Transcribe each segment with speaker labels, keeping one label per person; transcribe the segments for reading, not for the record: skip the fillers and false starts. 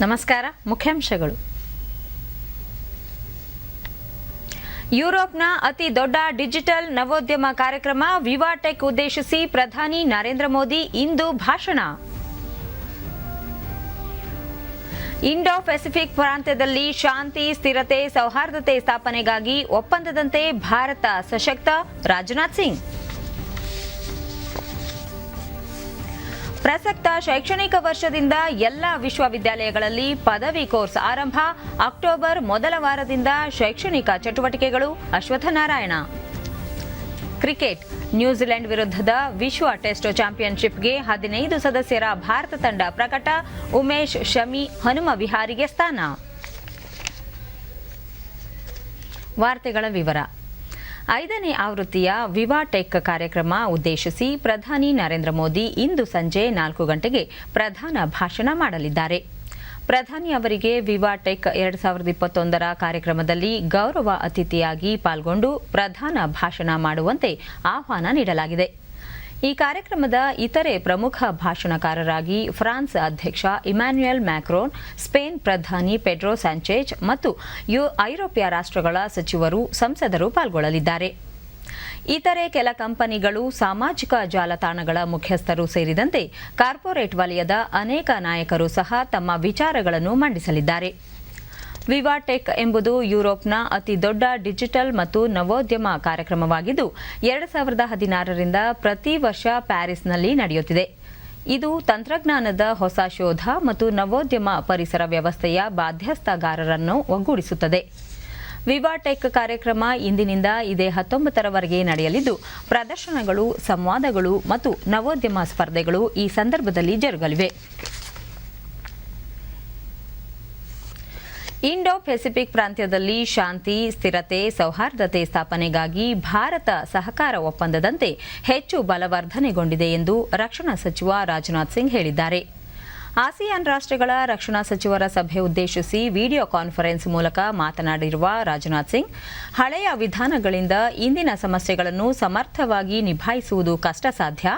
Speaker 1: ನಮಸ್ಕಾರ. ಮುಖ್ಯಾಂಶಗಳು. ಯುರೋಪ್ನ ಅತಿ ದೊಡ್ಡ ಡಿಜಿಟಲ್ ನವೋದ್ಯಮ ಕಾರ್ಯಕ್ರಮ ವಿವಾಟೆಕ್ ಉದ್ದೇಶಿಸಿ ಪ್ರಧಾನಿ ನರೇಂದ್ರ ಮೋದಿ ಇಂದು ಭಾಷಣ. ಇಂಡೋ ಪೆಸಿಫಿಕ್ ಪ್ರಾಂತ್ಯದಲ್ಲಿ ಶಾಂತಿ, ಸ್ಥಿರತೆ, ಸೌಹಾರ್ದತೆ ಸ್ಥಾಪನೆಗಾಗಿ ಒಪ್ಪಂದದಂತೆ ಭಾರತ ಸಶಕ್ತ. ರಾಜನಾಥ್ ಸಿಂಗ್. ಪ್ರಸಕ್ತ ಶೈಕ್ಷಣಿಕ ವರ್ಷದಿಂದ ಎಲ್ಲ ವಿಶ್ವವಿದ್ಯಾಲಯಗಳಲ್ಲಿ ಪದವಿ ಕೋರ್ಸ್ ಆರಂಭ. ಅಕ್ಟೋಬರ್ ಮೊದಲ ವಾರದಿಂದ ಶೈಕ್ಷಣಿಕ ಚಟುವಟಿಕೆಗಳು. ಅಶ್ವತ್ಥನಾರಾಯಣ. ಕ್ರಿಕೆಟ್. ನ್ಯೂಜಿಲೆಂಡ್ ವಿರುದ್ಧದ ವಿಶ್ವ ಟೆಸ್ಟ್ ಚಾಂಪಿಯನ್ಶಿಪ್ಗೆ 15 ಸದಸ್ಯರ ಭಾರತ ತಂಡ ಪ್ರಕಟ. ಉಮೇಶ್, ಶಮಿ, ಹನುಮ ವಿಹಾರಿಗೆ ಸ್ಥಾನ. ವಾರ್ತೆಗಳ ವಿವರ. 5ನೇ ಆವೃತ್ತಿಯ ವಿವಾಟೆಕ್ ಕಾರ್ಯಕ್ರಮ ಉದ್ದೇಶಿಸಿ ಪ್ರಧಾನಿ ನರೇಂದ್ರ ಮೋದಿ ಇಂದು ಸಂಜೆ 4 ಗಂಟೆಗೆ ಪ್ರಧಾನ ಭಾಷಣ ಮಾಡಲಿದ್ದಾರೆ. ಪ್ರಧಾನಿ ಅವರಿಗೆ ವಿವಾಟೆಕ್ 2021 ಕಾರ್ಯಕ್ರಮದಲ್ಲಿ ಗೌರವ ಅತಿಥಿಯಾಗಿ ಪಾಲ್ಗೊಂಡು ಪ್ರಧಾನ ಭಾಷಣ ಮಾಡುವಂತೆ ಆಹ್ವಾನ ನೀಡಲಾಗಿದೆ. ಈ ಕಾರ್ಯಕ್ರಮದ ಇತರೆ ಪ್ರಮುಖ ಭಾಷಣಕಾರರಾಗಿ ಫ್ರಾನ್ಸ್ ಅಧ್ಯಕ್ಷ ಇಮ್ಯಾನ್ಯುಯಲ್ ಮ್ಯಾಕ್ರೋನ್, ಸ್ಪೇನ್ ಪ್ರಧಾನಿ ಪೆಡ್ರೋ ಸ್ಯಾಂಚೆಜ್ ಮತ್ತು ಐರೋಪ್ಯ ರಾಷ್ಟ್ರಗಳ ಸಚಿವರು, ಸಂಸದರು ಪಾಲ್ಗೊಳ್ಳಲಿದ್ದಾರೆ. ಇತರೆ ಕೆಲ ಕಂಪನಿಗಳು, ಸಾಮಾಜಿಕ ಜಾಲತಾಣಗಳ ಮುಖ್ಯಸ್ಥರು ಸೇರಿದಂತೆ ಕಾರ್ಪೊರೇಟ್ ವಲಯದ ಅನೇಕ ನಾಯಕರು ಸಹ ತಮ್ಮ ವಿಚಾರಗಳನ್ನು ಮಂಡಿಸಲಿದ್ದಾರೆ. ವಿವಾಟೆಕ್ ಎಂಬುದು ಯುರೋಪ್ನ ಅತಿ ದೊಡ್ಡ ಡಿಜಿಟಲ್ ಮತ್ತು ನವೋದ್ಯಮ ಕಾರ್ಯಕ್ರಮವಾಗಿದ್ದು 2016ರಿಂದ ಪ್ರತಿ ವರ್ಷ ಪ್ಯಾರಿಸ್ನಲ್ಲಿ ನಡೆಯುತ್ತಿದೆ. ಇದು ತಂತ್ರಜ್ಞಾನದ ಹೊಸ ಶೋಧ ಮತ್ತು ನವೋದ್ಯಮ ಪರಿಸರ ವ್ಯವಸ್ಥೆಯ ಬಾಧ್ಯಸ್ಥಗಾರರನ್ನು ಒಗ್ಗೂಡಿಸುತ್ತದೆ. ವಿವಾಟೆಕ್ ಕಾರ್ಯಕ್ರಮ ಇಂದಿನಿಂದ ಇದೇ 19ರವರೆಗೆ ನಡೆಯಲಿದ್ದು, ಪ್ರದರ್ಶನಗಳು, ಸಂವಾದಗಳು ಮತ್ತು ನವೋದ್ಯಮ ಸ್ಪರ್ಧೆಗಳು ಈ ಸಂದರ್ಭದಲ್ಲಿ ಜರುಗಲಿವೆ. ಇಂಡೋ ಪೆಸಿಫಿಕ್ ಪ್ರಾಂತ್ಯದಲ್ಲಿ ಶಾಂತಿ, ಸ್ಥಿರತೆ, ಸೌಹಾರ್ದತೆ ಸ್ಥಾಪನೆಗಾಗಿ ಭಾರತ ಸಹಕಾರ ಒಪ್ಪಂದದಂತೆ ಹೆಚ್ಚು ಬಲವರ್ಧನೆಗೊಂಡಿದೆ ಎಂದು ರಕ್ಷಣಾ ಸಚಿವ ರಾಜನಾಥ್ ಸಿಂಗ್ ಹೇಳಿದ್ದಾರೆ. ಆಸಿಯಾನ್ ರಾಷ್ಟ್ರಗಳ ರಕ್ಷಣಾ ಸಚಿವರ ಸಭೆ ಉದ್ದೇಶಿಸಿ ವಿಡಿಯೋ ಕಾನ್ಫರೆನ್ಸ್ ಮೂಲಕ ಮಾತನಾಡಿರುವ ರಾಜನಾಥ್ ಸಿಂಗ್, ಹಳೆಯ ವಿಧಾನಗಳಿಂದ ಇಂದಿನ ಸಮಸ್ಯೆಗಳನ್ನು ಸಮರ್ಥವಾಗಿ ನಿಭಾಯಿಸುವುದು ಕಷ್ಟ ಸಾಧ್ಯ.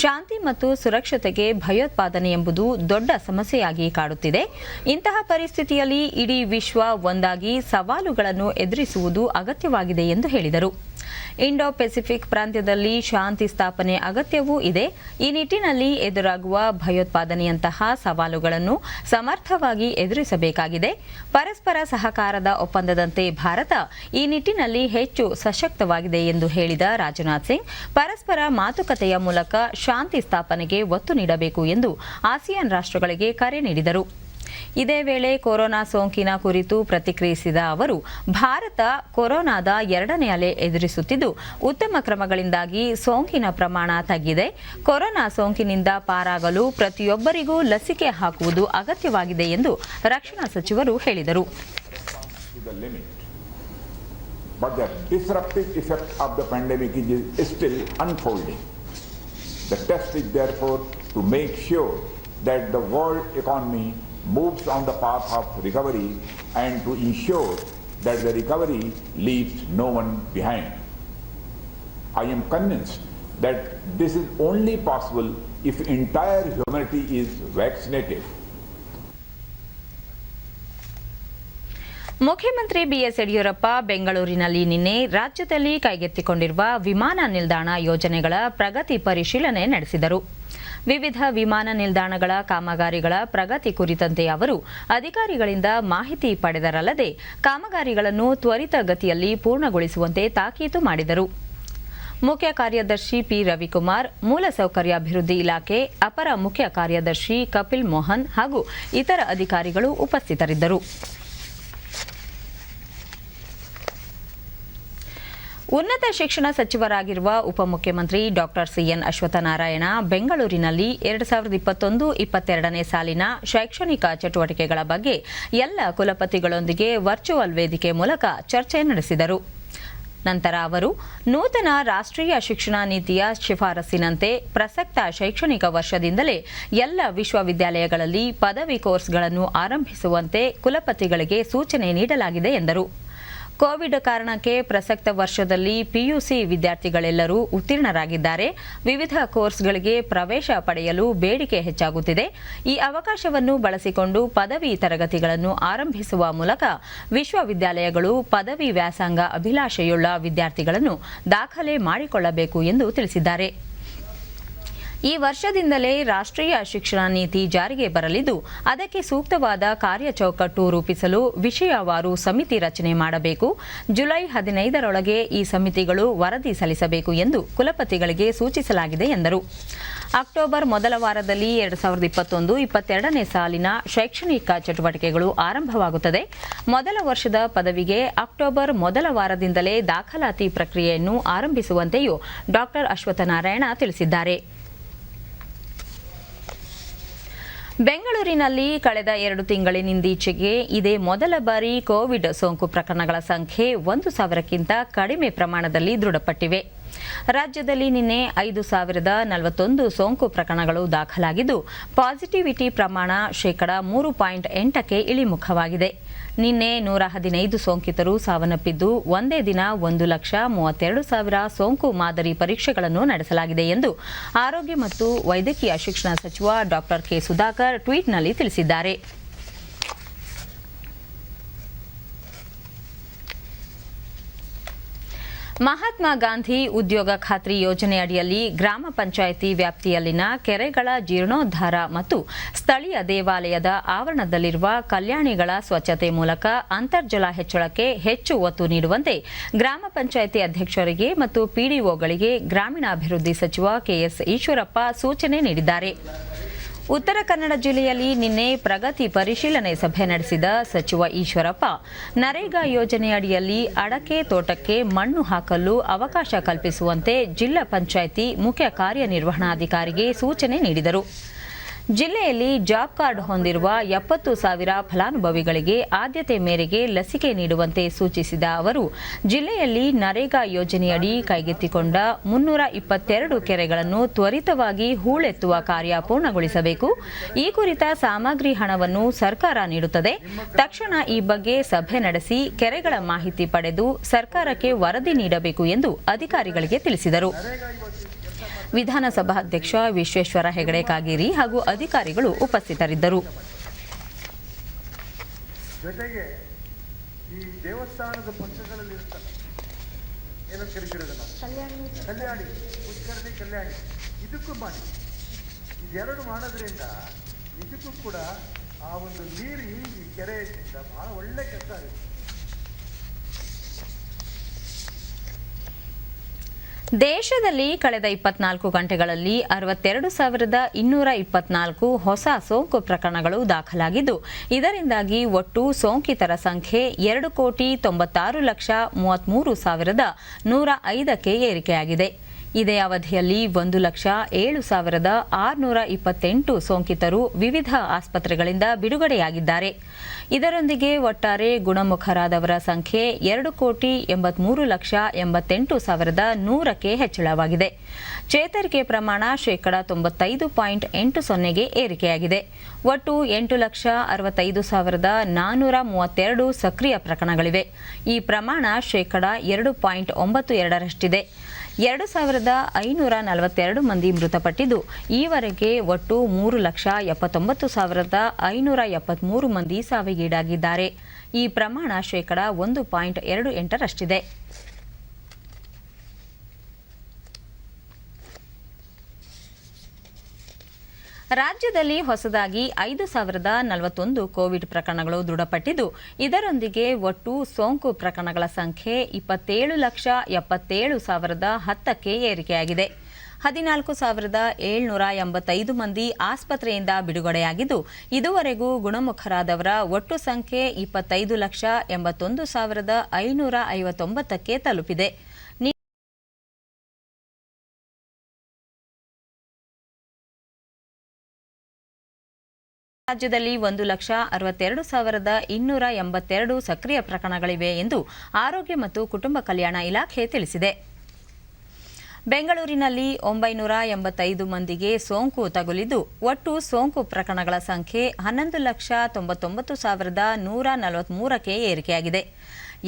Speaker 1: ಶಾಂತಿ ಮತ್ತು ಸುರಕ್ಷತೆಗೆ ಭಯೋತ್ಪಾದನೆ ಎಂಬುದು ದೊಡ್ಡ ಸಮಸ್ಯೆಯಾಗಿ ಕಾಡುತ್ತಿದೆ. ಇಂತಹ ಪರಿಸ್ಥಿತಿಯಲ್ಲಿ ಇಡೀ ವಿಶ್ವ ಒಂದಾಗಿ ಸವಾಲುಗಳನ್ನು ಎದುರಿಸುವುದು ಅಗತ್ಯವಾಗಿದೆ ಎಂದು ಹೇಳಿದರು. ಇಂಡೋ ಪೆಸಿಫಿಕ್ ಪ್ರಾಂತ್ಯದಲ್ಲಿ ಶಾಂತಿ ಸ್ಥಾಪನೆ ಅಗತ್ಯವೂ ಇದೆ. ಈ ನಿಟ್ಟಿನಲ್ಲಿ ಎದುರಾಗುವ ಭಯೋತ್ಪಾದನೆಯಂತಹ ಸವಾಲುಗಳನ್ನು ಸಮರ್ಥವಾಗಿ ಎದುರಿಸಬೇಕಾಗಿದೆ. ಪರಸ್ಪರ ಸಹಕಾರದ ಒಪ್ಪಂದದಂತೆ ಭಾರತ ಈ ನಿಟ್ಟಿನಲ್ಲಿ ಹೆಚ್ಚು ಸಶಕ್ತವಾಗಿದೆ ಎಂದು ಹೇಳಿದ ರಾಜನಾಥ್ ಸಿಂಗ್, ಪರಸ್ಪರ ಮಾತುಕತೆಯ ಮೂಲಕ ಶಾಂತಿ ಸ್ಥಾಪನೆಗೆ ಒತ್ತು ನೀಡಬೇಕು ಎಂದು ಆಸಿಯಾನ್ ರಾಷ್ಟ್ರಗಳಿಗೆ ಕರೆ ನೀಡಿದರು. ಇದೇ ವೇಳೆ ಕೊರೋನಾ ಸೋಂಕಿನ ಕುರಿತು ಪ್ರತಿಕ್ರಿಯಿಸಿದ ಅವರು, ಭಾರತ ಕೊರೋನಾದ 2ನೇ ಅಲೆ ಎದುರಿಸುತ್ತಿದ್ದು ಉತ್ತಮ ಕ್ರಮಗಳಿಂದಾಗಿ ಸೋಂಕಿನ ಪ್ರಮಾಣ ತಗ್ಗಿದೆ. ಕೊರೋನಾ ಸೋಂಕಿನಿಂದ ಪಾರಾಗಲು ಪ್ರತಿಯೊಬ್ಬರಿಗೂ ಲಸಿಕೆ ಹಾಕುವುದು ಅಗತ್ಯವಾಗಿದೆ ಎಂದು ರಕ್ಷಣಾ ಸಚಿವರು ಹೇಳಿದರು.
Speaker 2: But the disruptive effect of the pandemic is still unfolding. The test is therefore to make sure that the world economy moves on the path of recovery and to ensure that the recovery leaves no one behind. I am convinced that this is only possible if entire humanity is vaccinated.
Speaker 1: ಮುಖ್ಯಮಂತ್ರಿ BS Yediyurappa ಬೆಂಗಳೂರಿನಲ್ಲಿ ನಿನ್ನೆ ರಾಜ್ಯದಲ್ಲಿ ಕೈಗೆತ್ತಿಕೊಂಡಿರುವ ವಿಮಾನ ನಿಲ್ದಾಣ ಯೋಜನೆಗಳ ಪ್ರಗತಿ ಪರಿಶೀಲನೆ ನಡೆಸಿದರು. ವಿವಿಧ ವಿಮಾನ ನಿಲ್ದಾಣಗಳ ಕಾಮಗಾರಿಗಳ ಪ್ರಗತಿ ಕುರಿತಂತೆ ಅವರು ಅಧಿಕಾರಿಗಳಿಂದ ಮಾಹಿತಿ ಪಡೆದರಲ್ಲದೆ ಕಾಮಗಾರಿಗಳನ್ನು ತ್ವರಿತಗತಿಯಲ್ಲಿ ಪೂರ್ಣಗೊಳಿಸುವಂತೆ ತಾಕೀತು ಮಾಡಿದರು. ಮುಖ್ಯ ಕಾರ್ಯದರ್ಶಿ ಪಿ ರವಿಕುಮಾರ್, ಮೂಲಸೌಕರ್ಯಾಭಿವೃದ್ಧಿ ಇಲಾಖೆ ಅಪರ ಮುಖ್ಯ ಕಾರ್ಯದರ್ಶಿ ಕಪಿಲ್ ಮೋಹನ್ ಹಾಗೂ ಇತರ ಅಧಿಕಾರಿಗಳು ಉಪಸ್ಥಿತರಿದ್ದರು. ಉನ್ನತ ಶಿಕ್ಷಣ ಸಚಿವರಾಗಿರುವ ಉಪಮುಖ್ಯಮಂತ್ರಿ ಡಾಕ್ಟರ್ ಸಿಎನ್ ಅಶ್ವತ್ಥನಾರಾಯಣ ಬೆಂಗಳೂರಿನಲ್ಲಿ 2021-22ನೇ ಸಾಲಿನ ಶೈಕ್ಷಣಿಕ ಚಟುವಟಿಕೆಗಳ ಬಗ್ಗೆ ಎಲ್ಲ ಕುಲಪತಿಗಳೊಂದಿಗೆ ವರ್ಚುವಲ್ ವೇದಿಕೆ ಮೂಲಕ ಚರ್ಚೆ ನಡೆಸಿದರು. ನಂತರ ಅವರು ನೂತನ ರಾಷ್ಟ್ರೀಯ ಶಿಕ್ಷಣ ನೀತಿಯ ಶಿಫಾರಸ್ಸಿನಂತೆ ಪ್ರಸಕ್ತ ಶೈಕ್ಷಣಿಕ ವರ್ಷದಿಂದಲೇ ಎಲ್ಲ ವಿಶ್ವವಿದ್ಯಾಲಯಗಳಲ್ಲಿ ಪದವಿ ಕೋರ್ಸ್ಗಳನ್ನು ಆರಂಭಿಸುವಂತೆ ಕುಲಪತಿಗಳಿಗೆ ಸೂಚನೆ ನೀಡಲಾಗಿದೆ ಎಂದರು. ಕೋವಿಡ್ ಕಾರಣಕ್ಕೆ ಪ್ರಸಕ್ತ ವರ್ಷದಲ್ಲಿ ಪಿಯುಸಿ ವಿದ್ಯಾರ್ಥಿಗಳೆಲ್ಲರೂ ಉತ್ತೀರ್ಣರಾಗಿದ್ದಾರೆ. ವಿವಿಧ ಕೋರ್ಸ್ಗಳಿಗೆ ಪ್ರವೇಶ ಪಡೆಯಲು ಬೇಡಿಕೆ ಹೆಚ್ಚಾಗುತ್ತಿದೆ. ಈ ಅವಕಾಶವನ್ನು ಬಳಸಿಕೊಂಡು ಪದವಿ ತರಗತಿಗಳನ್ನು ಆರಂಭಿಸುವ ಮೂಲಕ ವಿಶ್ವವಿದ್ಯಾಲಯಗಳು ಪದವಿ ವ್ಯಾಸಂಗ ಅಭಿಲಾಷೆಯುಳ್ಳ ವಿದ್ಯಾರ್ಥಿಗಳನ್ನು ದಾಖಲೆ ಮಾಡಿಕೊಳ್ಳಬೇಕು ಎಂದು ತಿಳಿಸಿದ್ದಾರೆ. ಈ ವರ್ಷದಿಂದಲೇ ರಾಷ್ಟ್ರೀಯ ಶಿಕ್ಷಣ ನೀತಿ ಜಾರಿಗೆ ಬರಲಿದ್ದು, ಅದಕ್ಕೆ ಸೂಕ್ತವಾದ ಕಾರ್ಯಚೌಕಟ್ಟು ರೂಪಿಸಲು ವಿಷಯವಾರು ಸಮಿತಿ ರಚನೆ ಮಾಡಬೇಕು. ಜುಲೈ 15ರೊಳಗೆ ಈ ಸಮಿತಿಗಳು ವರದಿ ಸಲ್ಲಿಸಬೇಕು ಎಂದು ಕುಲಪತಿಗಳಿಗೆ ಸೂಚಿಸಲಾಗಿದೆ ಎಂದರು. ಅಕ್ಟೋಬರ್ ಮೊದಲ ವಾರದಲ್ಲಿ 2021-22ನೇ ಸಾಲಿನ ಶೈಕ್ಷಣಿಕ ಚಟುವಟಿಕೆಗಳು ಆರಂಭವಾಗುತ್ತದೆ. ಮೊದಲ ವರ್ಷದ ಪದವಿಗೆ ಅಕ್ಟೋಬರ್ ಮೊದಲ ವಾರದಿಂದಲೇ ದಾಖಲಾತಿ ಪ್ರಕ್ರಿಯೆಯನ್ನು ಆರಂಭಿಸುವಂತೆಯೂ ಡಾ. ಅಶ್ವತ್ಥನಾರಾಯಣ ತಿಳಿಸಿದ್ದಾರೆ. ಬೆಂಗಳೂರಿನಲ್ಲಿ ಕಳೆದ 2 ತಿಂಗಳಿನಿಂದೀಚೆಗೆ ಇದೇ ಮೊದಲ ಬಾರಿ ಕೋವಿಡ್ ಸೋಂಕು ಪ್ರಕರಣಗಳ ಸಂಖ್ಯೆ 1,000ಕ್ಕಿಂತ ಕಡಿಮೆ ಪ್ರಮಾಣದಲ್ಲಿ ದೃಢಪಟ್ಟಿವೆ. ರಾಜ್ಯದಲ್ಲಿ ನಿನ್ನೆ 5,041 ಸೋಂಕು ಪ್ರಕರಣಗಳು ದಾಖಲಾಗಿದ್ದು, ಪಾಸಿಟಿವಿಟಿ ಪ್ರಮಾಣ ಶೇಕಡಾ 3.8ಕ್ಕೆ ಇಳಿಮುಖವಾಗಿದೆ. ನಿನ್ನೆ 115 ಸೋಂಕಿತರು ಸಾವನ್ನಪ್ಪಿದ್ದು, ಒಂದೇ ದಿನ 1,32,000 ಸೋಂಕು ಮಾದರಿ ಪರೀಕ್ಷೆಗಳನ್ನು ನಡೆಸಲಾಗಿದೆ ಎಂದು ಆರೋಗ್ಯ ಮತ್ತು ವೈದ್ಯಕೀಯ ಶಿಕ್ಷಣ ಸಚಿವ ಡಾ. ಕೆ. ಸುಧಾಕರ್ ಟ್ವೀಟ್ನಲ್ಲಿ ತಿಳಿಸಿದ್ದಾರೆ. ಮಹಾತ್ಮ ಗಾಂಧಿ ಉದ್ಯೋಗ ಖಾತ್ರಿ ಯೋಜನೆ ಅಡಿಯಲ್ಲಿ ಗ್ರಾಮ ಪಂಚಾಯಿತಿ ವ್ಯಾಪ್ತಿಯಲ್ಲಿನ ಕೆರೆಗಳ ಜೀರ್ಣೋದ್ಧಾರ ಮತ್ತು ಸ್ಥಳೀಯ ದೇವಾಲಯದ ಆವರಣದಲ್ಲಿರುವ ಕಲ್ಯಾಣಿಗಳ ಸ್ವಚ್ಛತೆ ಮೂಲಕ ಅಂತರ್ಜಲ ಹೆಚ್ಚಳಕ್ಕೆ ಹೆಚ್ಚು ಒತ್ತು ನೀಡುವಂತೆ ಗ್ರಾಮ ಪಂಚಾಯಿತಿ ಅಧ್ಯಕ್ಷರಿಗೆ ಮತ್ತು ಪಿಡಿಒಗಳಿಗೆ ಗ್ರಾಮೀಣಾಭಿವೃದ್ಧಿ ಸಚಿವ ಕೆಎಸ್ ಈಶ್ವರಪ್ಪ ಸೂಚನೆ ನೀಡಿದ್ದಾರೆ. ಉತ್ತರ ಕನ್ನಡ ಜಿಲ್ಲೆಯಲ್ಲಿ ನಿನ್ನೆ ಪ್ರಗತಿ ಪರಿಶೀಲನೆ ಸಭೆ ನಡೆಸಿದ ಸಚಿವ ಈಶ್ವರಪ್ಪ, ನರೇಗಾ ಯೋಜನೆಯಡಿಯಲ್ಲಿ ಅಡಕೆ ತೋಟಕ್ಕೆ ಮಣ್ಣು ಹಾಕಲು ಅವಕಾಶ ಕಲ್ಪಿಸುವಂತೆ ಜಿಲ್ಲಾ ಪಂಚಾಯಿತಿ ಮುಖ್ಯ ಕಾರ್ಯನಿರ್ವಹಣಾಧಿಕಾರಿಗೆ ಸೂಚನೆ ನೀಡಿದರು. ಜಿಲ್ಲೆಯಲ್ಲಿ ಜಾಬ್ ಕಾರ್ಡ್ ಹೊಂದಿರುವ 70,000 ಫಲಾನುಭವಿಗಳಿಗೆ ಆದ್ಯತೆ ಮೇರೆಗೆ ಲಸಿಕೆ ನೀಡುವಂತೆ ಸೂಚಿಸಿದ ಅವರು, ಜಿಲ್ಲೆಯಲ್ಲಿ ನರೇಗಾ ಯೋಜನೆಯಡಿ ಕೈಗೆತ್ತಿಕೊಂಡ 322 ಕೆರೆಗಳನ್ನು ತ್ವರಿತವಾಗಿ ಹೂಳೆತ್ತುವ ಕಾರ್ಯ ಪೂರ್ಣಗೊಳಿಸಬೇಕು. ಈ ಕುರಿತ ಸಾಮಗ್ರಿ ಹಣವನ್ನು ಸರ್ಕಾರ ನೀಡುತ್ತದೆ. ತಕ್ಷಣ ಈ ಬಗ್ಗೆ ಸಭೆ ನಡೆಸಿ ಕೆರೆಗಳ ಮಾಹಿತಿ ಪಡೆದು ಸರ್ಕಾರಕ್ಕೆ ವರದಿ ನೀಡಬೇಕು ಎಂದು ಅಧಿಕಾರಿಗಳಿಗೆ ತಿಳಿಸಿದರು. ವಿಧಾನಸಭಾಧ್ಯಕ್ಷ ವಿಶ್ವೇಶ್ವರ ಹೆಗಡೆ ಕಾಗೇರಿ ಹಾಗೂ ಅಧಿಕಾರಿಗಳು ಉಪಸ್ಥಿತರಿದ್ದರು.
Speaker 3: ಜೊತೆಗೆ ಈ ದೇವಸ್ಥಾನದ ಪಕ್ಷಗಳಲ್ಲಿ ಏನಂತ ಕರೀತಿರೋದಲ್ಲ, ಕಲ್ಯಾಣಿ ಪುಷ್ಕರಣಿ ಕಲ್ಯಾಣಿ, ಇದಕ್ಕೂ ಮಾಡಿ. ಇದೆರಡು ಮಾಡೋದ್ರಿಂದ ಇದಕ್ಕೂ ಕೂಡ ಆ ಒಂದು ನೀರು ಈ ಕೆರೆಯಿಂದ ಬಹಳ ಒಳ್ಳೆ ಕೆಲಸ ಆಗುತ್ತೆ.
Speaker 1: ದೇಶದಲ್ಲಿ ಕಳೆದ 24 ಗಂಟೆಗಳಲ್ಲಿ 62,224 ಹೊಸ ಸೋಂಕು ಪ್ರಕರಣಗಳು ದಾಖಲಾಗಿದ್ದು, ಇದರಿಂದಾಗಿ ಒಟ್ಟು ಸೋಂಕಿತರ ಸಂಖ್ಯೆ 2,93,33,105ಕ್ಕೆ ಏರಿಕೆಯಾಗಿದೆ. ಇದೇ ಅವಧಿಯಲ್ಲಿ 1,07,628 ಸೋಂಕಿತರು ವಿವಿಧ ಆಸ್ಪತ್ರೆಗಳಿಂದ ಬಿಡುಗಡೆಯಾಗಿದ್ದಾರೆ. ಇದರೊಂದಿಗೆ ಒಟ್ಟಾರೆ ಗುಣಮುಖರಾದವರ ಸಂಖ್ಯೆ 2,83,88,100ಕ್ಕೆ ಹೆಚ್ಚಳವಾಗಿದೆ. ಚೇತರಿಕೆ ಪ್ರಮಾಣ ಶೇಕಡಾ 95.80ಗೆ ಏರಿಕೆಯಾಗಿದೆ. ಒಟ್ಟು 8,65,432 ಸಕ್ರಿಯ ಪ್ರಕರಣಗಳಿವೆ. ಈ ಪ್ರಮಾಣ ಶೇಕಡಾ 2.92ರಷ್ಟಿದೆ. 2,542 ಮಂದಿ ಮೃತಪಟ್ಟಿದ್ದು, ಈವರೆಗೆ ಒಟ್ಟು 3,79,573 ಮಂದಿ ಸಾವಿಗೀಡಾಗಿದ್ದಾರೆ. ಈ ಪ್ರಮಾಣ ಶೇಕಡಾ 1.28ರಷ್ಟಿದೆ. ರಾಜ್ಯದಲ್ಲಿ ಹೊಸದಾಗಿ 5,041 ಕೋವಿಡ್ ಪ್ರಕರಣಗಳು ದೃಢಪಟ್ಟಿದ್ದು, ಇದರೊಂದಿಗೆ ಒಟ್ಟು ಸೋಂಕು ಪ್ರಕರಣಗಳ ಸಂಖ್ಯೆ 27,77,10ಕ್ಕೆ ಏರಿಕೆಯಾಗಿದೆ. 14,785 ಮಂದಿ ಆಸ್ಪತ್ರೆಯಿಂದ ಬಿಡುಗಡೆಯಾಗಿದ್ದು, ಇದುವರೆಗೂ ಗುಣಮುಖರಾದವರ ಒಟ್ಟು ಸಂಖ್ಯೆ 25,81,559ಕ್ಕೆ ತಲುಪಿದೆ. ರಾಜ್ಯದಲ್ಲಿ 1,62,282 ಸಕ್ರಿಯ ಪ್ರಕರಣಗಳಿವೆ ಎಂದು ಆರೋಗ್ಯ ಮತ್ತು ಕುಟುಂಬ ಕಲ್ಯಾಣ ಇಲಾಖೆ ತಿಳಿಸಿದೆ. ಬೆಂಗಳೂರಿನಲ್ಲಿ 985 ಮಂದಿಗೆ ಸೋಂಕು ತಗುಲಿದ್ದು, ಒಟ್ಟು ಸೋಂಕು ಪ್ರಕರಣಗಳ ಸಂಖ್ಯೆ 11,99,143ಕ್ಕೆ ಏರಿಕೆಯಾಗಿದೆ.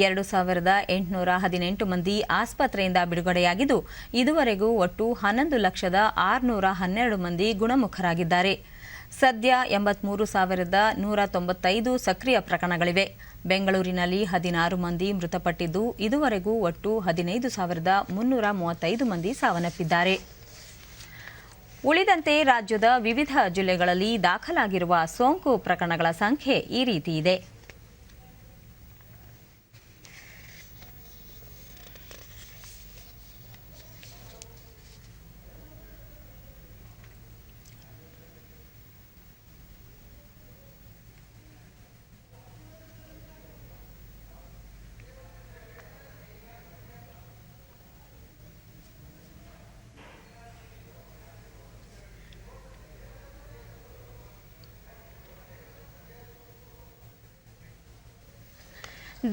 Speaker 1: 2818 ಮಂದಿ ಆಸ್ಪತ್ರೆಯಿಂದ ಬಿಡುಗಡೆಯಾಗಿದ್ದು ಇದುವರೆಗೂ ಒಟ್ಟು 11,612 ಮಂದಿ ಗುಣಮುಖರಾಗಿದ್ದಾರೆ. ಸದ್ಯ 83,195 ಸಕ್ರಿಯ ಪ್ರಕರಣಗಳಿವೆ. ಬೆಂಗಳೂರಿನಲ್ಲಿ 16 ಮಂದಿ ಮೃತಪಟ್ಟಿದ್ದು ಇದುವರೆಗೂ ಒಟ್ಟು 15,335 ಮಂದಿ ಸಾವನ್ನಪ್ಪಿದ್ದಾರೆ. ಉಳಿದಂತೆ ರಾಜ್ಯದ ವಿವಿಧ ಜಿಲ್ಲೆಗಳಲ್ಲಿ ದಾಖಲಾಗಿರುವ ಸೋಂಕು ಪ್ರಕರಣಗಳ ಸಂಖ್ಯೆ ಈ ರೀತಿ ಇದೆ.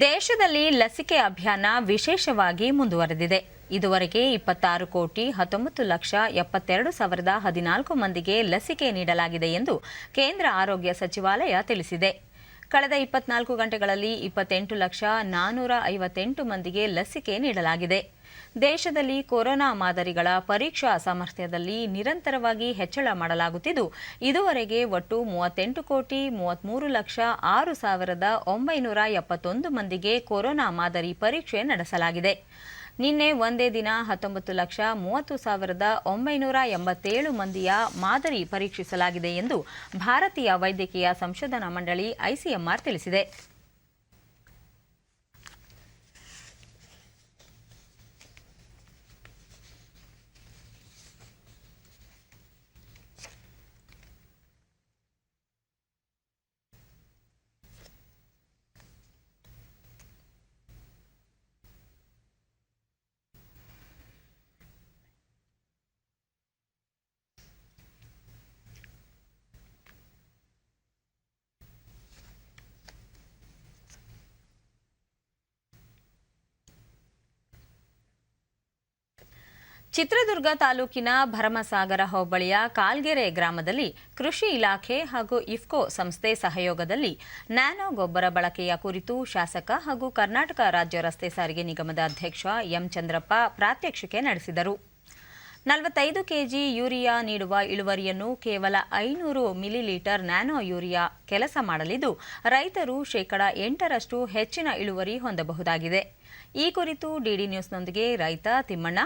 Speaker 1: ದೇಶದಲ್ಲಿ ಲಸಿಕೆ ಅಭಿಯಾನ ವಿಶೇಷವಾಗಿ ಮುಂದುವರೆದಿದೆ. ಇದುವರೆಗೆ 26,19,72,014 ಮಂದಿಗೆ ಲಸಿಕೆ ನೀಡಲಾಗಿದೆ ಎಂದು ಕೇಂದ್ರ ಆರೋಗ್ಯ ಸಚಿವಾಲಯ ತಿಳಿಸಿದೆ. ಕಳೆದ 24 ಗಂಟೆಗಳಲ್ಲಿ 28,458 ಮಂದಿಗೆ ಲಸಿಕೆ ನೀಡಲಾಗಿದೆ. ದೇಶದಲ್ಲಿ ಕೊರೋನಾ ಮಾದರಿಗಳ ಪರೀಕ್ಷಾ ಸಾಮರ್ಥ್ಯದಲ್ಲಿ ನಿರಂತರವಾಗಿ ಹೆಚ್ಚಳ ಮಾಡಲಾಗುತ್ತಿದ್ದು ಇದುವರೆಗೆ ಒಟ್ಟು 38,33,06,971 ಮಂದಿಗೆ ಕೊರೋನಾ ಮಾದರಿ ಪರೀಕ್ಷೆ ನಡೆಸಲಾಗಿದೆ. ನಿನ್ನೆ ಒಂದೇ ದಿನ 19,30,987 ಮಂದಿಯ ಮಾದರಿ ಪರೀಕ್ಷಿಸಲಾಗಿದೆ ಎಂದು ಭಾರತೀಯ ವೈದ್ಯಕೀಯ ಸಂಶೋಧನಾ ಮಂಡಳಿ ಐಸಿಎಂಆರ್ ತಿಳಿಸಿದೆ. ಚಿತ್ರದುರ್ಗ ತಾಲೂಕಿನ ಭರಮಸಾಗರ ಹೋಬಳಿಯ ಕಾಲ್ಗೆರೆ ಗ್ರಾಮದಲ್ಲಿ ಕೃಷಿ ಇಲಾಖೆ ಹಾಗೂ ಇಫ್ಕೋ ಸಂಸ್ಥೆ ಸಹಯೋಗದಲ್ಲಿ ನ್ಯಾನೋ ಗೊಬ್ಬರ ಬಳಕೆಯ ಕುರಿತು ಶಾಸಕ ಹಾಗೂ ಕರ್ನಾಟಕ ರಾಜ್ಯ ರಸ್ತೆ ಸಾರಿಗೆ ನಿಗಮದ ಅಧ್ಯಕ್ಷ ಎಂ ಚಂದ್ರಪ್ಪ ಪ್ರಾತ್ಯಕ್ಷಿಕೆ ನಡೆಸಿದರು. 45 ಕೆಜಿ ಯೂರಿಯಾ ನೀಡುವ ಇಳುವರಿಯನ್ನು ಕೇವಲ 500 ಮಿಲಿಲೀಟರ್ ನ್ಯಾನೋ ಯೂರಿಯಾ ಕೆಲಸ ಮಾಡಲಿದ್ದು ರೈತರು 8% ಹೆಚ್ಚಿನ ಇಳುವರಿ ಹೊಂದಬಹುದಾಗಿದೆ. ಈ ಕುರಿತು ಡಿಡಿ ನ್ಯೂಸ್ನೊಂದಿಗೆ ರೈತ ತಿಮ್ಮಣ್ಣ.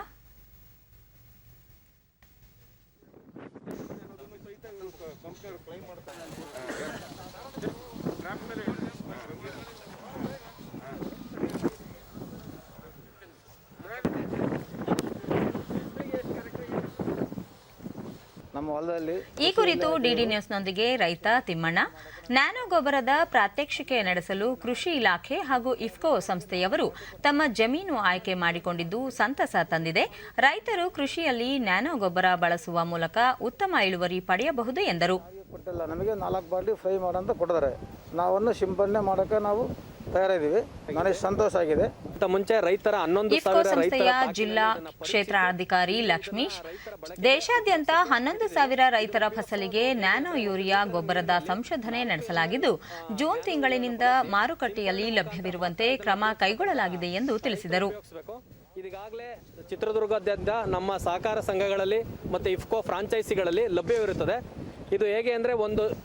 Speaker 1: ಈ ಕುರಿತು ಡಿಡಿ ನ್ಯೂಸ್ನೊಂದಿಗೆ ರೈತ ತಿಮ್ಮಣ್ಣ. ನ್ಯಾನೋ ಗೊಬ್ಬರದ ಪ್ರಾತ್ಯಕ್ಷಿಕೆ ನಡೆಸಲು ಕೃಷಿ ಇಲಾಖೆ ಹಾಗೂ ಇಫ್ಕೋ ಸಂಸ್ಥೆಯವರು ತಮ್ಮ ಜಮೀನು ಆಯ್ಕೆ ಮಾಡಿಕೊಂಡಿದ್ದು ಸಂತಸ ತಂದಿದೆ. ರೈತರು ಕೃಷಿಯಲ್ಲಿ ನ್ಯಾನೋ ಗೊಬ್ಬರ ಬಳಸುವ ಮೂಲಕ ಉತ್ತಮ ಇಳುವರಿ ಪಡೆಯಬಹುದು ಎಂದರು.
Speaker 4: ನಮಗೆ 4 ಬಾಟಲಿ ಫ್ರೈ ಮಾಡಂತ ಕೊಟ್ಟಿದ್ದಾರೆ. ನಾವನ್ನು ಸಿಂಪಡಣೆ ಮಾಡೋಕೆ ನಾವು ತಯಾರಿದ್ದೀವಿ. ನನಗೆ ಸಂತೋಷ ಆಗಿದೆ.
Speaker 5: ಮುಂಚೆ ರೈತರ 11,000
Speaker 1: ಇಫ್ಕೋ ಸಂಸ್ಥೆಯ ಜಿಲ್ಲಾ ಕ್ಷೇತ್ರಾಧಿಕಾರಿ ಲಕ್ಷ್ಮೀಶ್, ದೇಶಾದ್ಯಂತ 11,000 ರೈತರ ಫಸಲಿಗೆ ನ್ಯಾನೋ ಯೂರಿಯಾ ಗೊಬ್ಬರದ ಸಂಶೋಧನೆ ನಡೆಸಲಾಗಿದ್ದು ಜೂನ್ ತಿಂಗಳಿನಿಂದ ಮಾರುಕಟ್ಟೆಯಲ್ಲಿ ಲಭ್ಯವಿರುವಂತೆ ಕ್ರಮ ಕೈಗೊಳ್ಳಲಾಗಿದೆ ಎಂದು ತಿಳಿಸಿದರು.
Speaker 5: ಈಗಾಗಲೇ ಚಿತ್ರದುರ್ಗದಾದ್ಯಂತ ನಮ್ಮ ಸಹಕಾರ ಸಂಘಗಳಲ್ಲಿ ಮತ್ತು ಇಫ್ಕೋ ಫ್ರಾಂಚೈಸಿಗಳಲ್ಲಿ ಲಭ್ಯವಿರುತ್ತದೆ. ಇದು ಹೇಗೆ ಅಂದರೆ